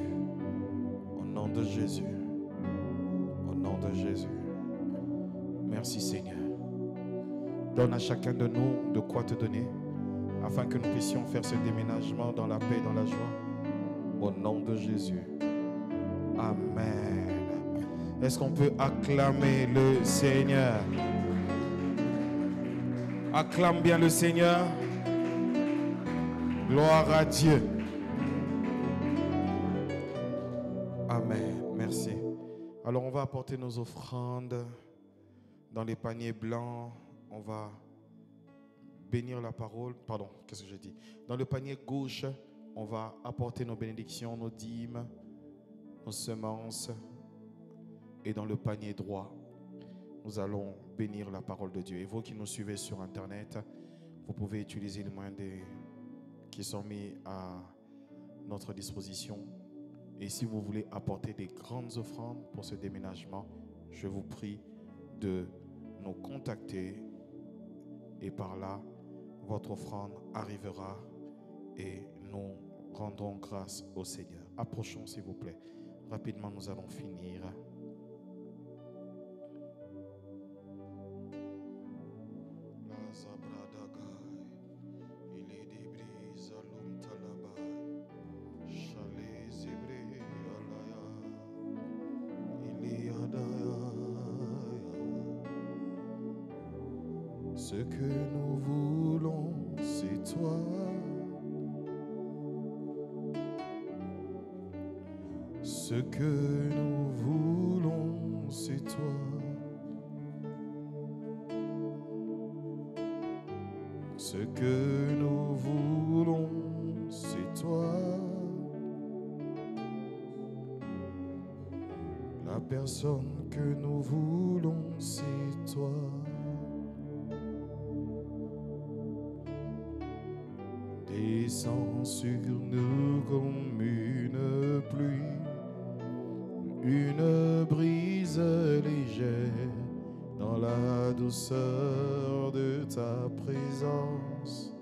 Au nom de Jésus. Au nom de Jésus. Merci, Seigneur. Donne à chacun de nous de quoi te donner, afin que nous puissions faire ce déménagement dans la paix et dans la joie. Au nom de Jésus. Amen. Est-ce qu'on peut acclamer le Seigneur? Acclame bien le Seigneur. Gloire à Dieu. Amen. Merci. Alors on va apporter nos offrandes dans les paniers blancs. On va bénir la parole. Pardon, qu'est-ce que j'ai dit? Dans le panier gauche, on va apporter nos bénédictions, nos dîmes, nos semences. Et dans le panier droit, nous allons bénir la parole de Dieu. Et vous qui nous suivez sur Internet, vous pouvez utiliser les moyens qui sont mis à notre disposition. Et si vous voulez apporter des grandes offrandes pour ce déménagement, je vous prie de nous contacter. Et par là, votre offrande arrivera et nous rendrons grâce au Seigneur. Approchons, s'il vous plaît. Rapidement, nous allons finir. Ce que nous voulons, c'est toi. Ce que nous voulons, c'est toi. Ce que nous voulons, c'est toi. La personne que nous voulons, c'est toi. Descends sur nous comme une pluie, une brise légère dans la douceur de ta présence.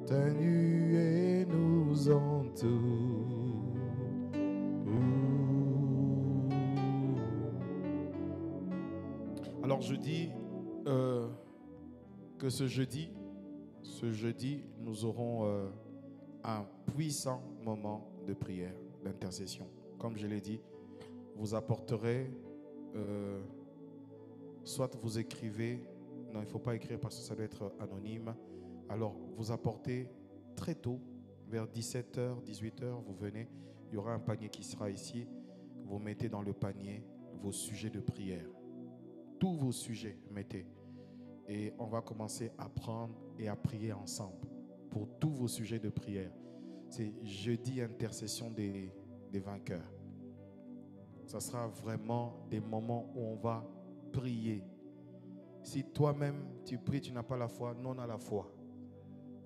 Ta nuée nous entoure. Alors je dis que ce jeudi, nous aurons un puissant moment de prière, d'intercession. Comme je l'ai dit, vous apporterez, soit vous écrivez, non, il ne faut pas écrire parce que ça doit être anonyme. Alors, vous apportez très tôt vers 17h, 18h, vous venez. Il y aura un panier qui sera ici. Vous mettez dans le panier vos sujets de prière. Tous vos sujets, mettez. Et on va commencer à prendre et à prier ensemble pour tous vos sujets de prière. C'est jeudi intercession des vainqueurs. Ça sera vraiment des moments où on va prier. Si toi-même tu pries, tu n'as pas la foi, nous on a la foi.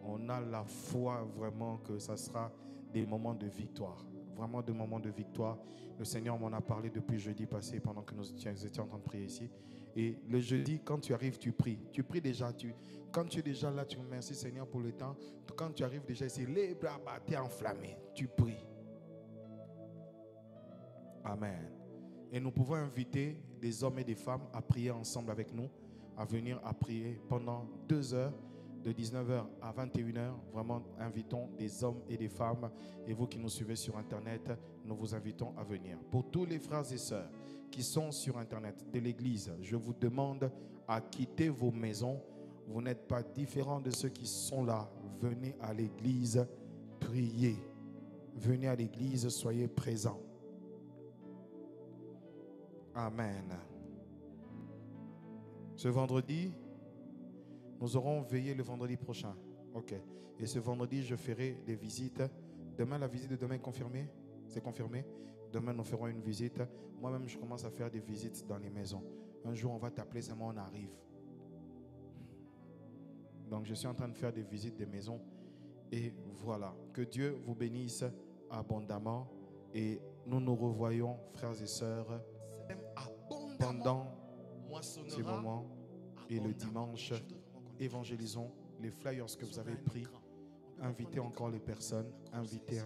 On a la foi vraiment que ça sera des moments de victoire. Vraiment des moments de victoire. Le Seigneur m'en a parlé depuis jeudi passé pendant que nous étions en train de prier ici. Et le jeudi, quand tu arrives, tu pries. Tu pries déjà. Quand tu es déjà là, tu remercies Seigneur pour le temps. Quand tu arrives déjà ici, les bras tu es enflammé. Tu pries. Amen. Et nous pouvons inviter des hommes et des femmes à prier ensemble avec nous, à venir à prier pendant 2 heures, de 19h à 21h. Vraiment, invitons des hommes et des femmes. Et vous qui nous suivez sur Internet, nous vous invitons à venir. Pour tous les frères et sœurs qui sont sur Internet de l'Église, je vous demande à quitter vos maisons. Vous n'êtes pas différents de ceux qui sont là. Venez à l'Église, priez. Venez à l'Église, soyez présents. Amen. Ce vendredi, nous aurons veillé le vendredi prochain. Ok. Et ce vendredi, je ferai des visites. Demain, la visite de demain est confirmée? C'est confirmé? Demain, nous ferons une visite. Moi-même, je commence à faire des visites dans les maisons. Un jour, on va t'appeler, seulement on arrive. Donc, je suis en train de faire des visites des maisons. Et voilà. Que Dieu vous bénisse abondamment. Et nous nous revoyons, frères et sœurs, pendant ces moments. Et le dimanche, évangélisons les flyers que vous avez pris. Invitez encore les personnes. Invitez.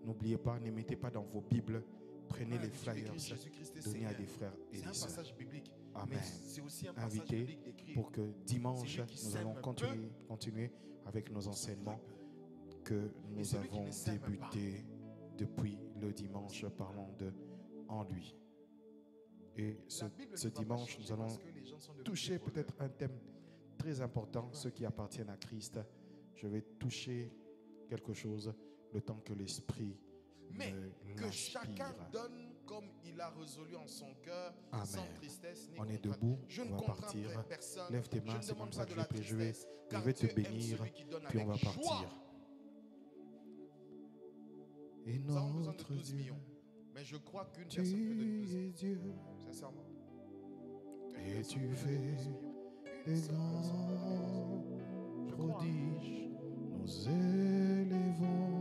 N'oubliez pas, ne mettez pas dans vos Bibles. Prenez les flyers, donnez à des frères et des sœurs. Amen. Invitez pour que dimanche, nous allons continuer avec nos enseignements que nous avons débutés depuis le dimanche, parlant de en lui. Et ce dimanche, nous allons toucher peut-être un thème très important, ceux qui appartiennent à Christ. Je vais toucher quelque chose le temps que l'Esprit mais que chacun donne comme il a résolu en son cœur, sans tristesse ni on est debout, on va partir. Lève tes mains, c'est comme ça que je vais prier. Je vais te bénir, puis on va partir. Et notre Dieu, mais je crois qu'une personne peut donner 12 Dieu, sincèrement. Et tu fais des grands prodiges, nous élevons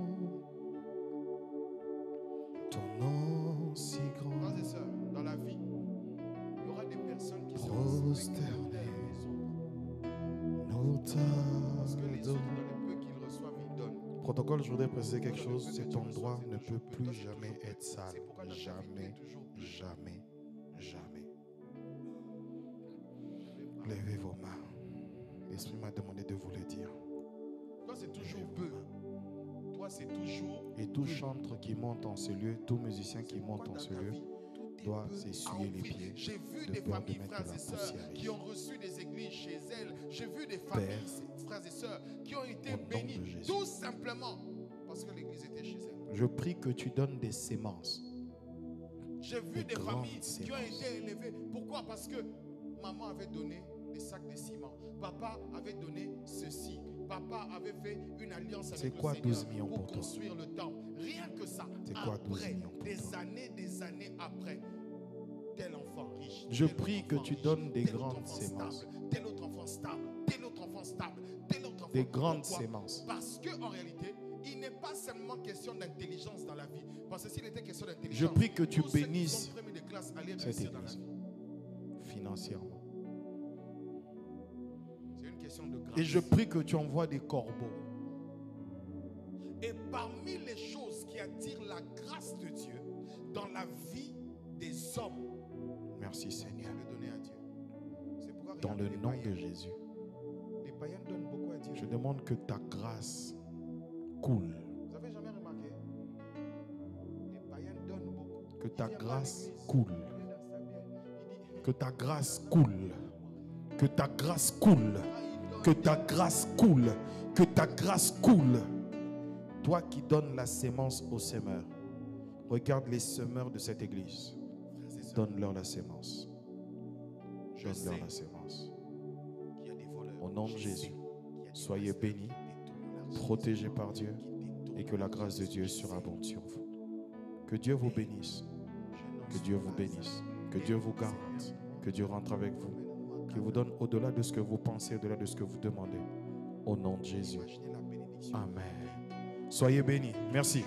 ton nom si grand. Frères et sœurs, dans la vie, il y aura des personnes qui seront prosternés, nous parce que les autres, dans le peu qu'ils reçoivent, ils donnent. Protocole, je voudrais préciser quelque chose. Cet endroit ne peut plus jamais être sale. Jamais. Levez vos mains. L'Esprit m'a demandé de vous le dire. Toi, c'est toujours peu. Toi, c'est toujours. Et tout chanteur qui monte en ce lieu, tout musicien qui monte en ce lieu, doit s'essuyer les pieds. J'ai vu des familles, frères et sœurs, qui ont reçu des églises chez elles. J'ai vu des familles, frères et sœurs, qui ont été bénies, tout simplement parce que l'église était chez elles. Je prie que tu donnes des sémences. J'ai vu des familles qui ont été élevées. Pourquoi? Parce que maman avait donné des sacs de ciment. Papa avait donné ceci. Papa avait fait une alliance avec le Seigneur pour construire le temple. Rien que ça. Après, des années après, tel enfant riche. Je prie que tu donnes des grandes sémences. Tel autre enfant stable. Tel autre enfant stable. Tel autre enfant. Des grandes sémences. Parce qu'en réalité, il n'est pas seulement question d'intelligence dans la vie. Parce que s'il était question d'intelligence, je prie que tu bénisses cette église financièrement. C'est une question de grâce. Et je prie que tu envoies des corbeaux. Et parmi les choses qui attirent la grâce de Dieu dans la vie des hommes, merci Seigneur. Le donner à Dieu. C'est pourquoi dans le nom de Jésus, les païens donnent beaucoup à Dieu. Je demande que ta grâce coule. Vous avez jamais remarqué? Les païens donnent beaucoup. Que ta grâce coule. Que ta grâce coule. Que ta grâce coule. Que ta grâce coule. Que ta grâce coule. Toi qui donnes la sémence aux semeurs, regarde les semeurs de cette église. Donne-leur la sémence. Donne-leur la sémence. Au nom de Jésus, soyez bénis, protégés par Dieu et que la grâce de Dieu surabonde sur vous. Que Dieu vous bénisse. Que Dieu vous bénisse. Que Dieu vous garde. Que Dieu rentre avec vous. Qu'il vous donne au-delà de ce que vous pensez, au-delà de ce que vous demandez. Au nom de Jésus. Amen. Soyez bénis. Merci.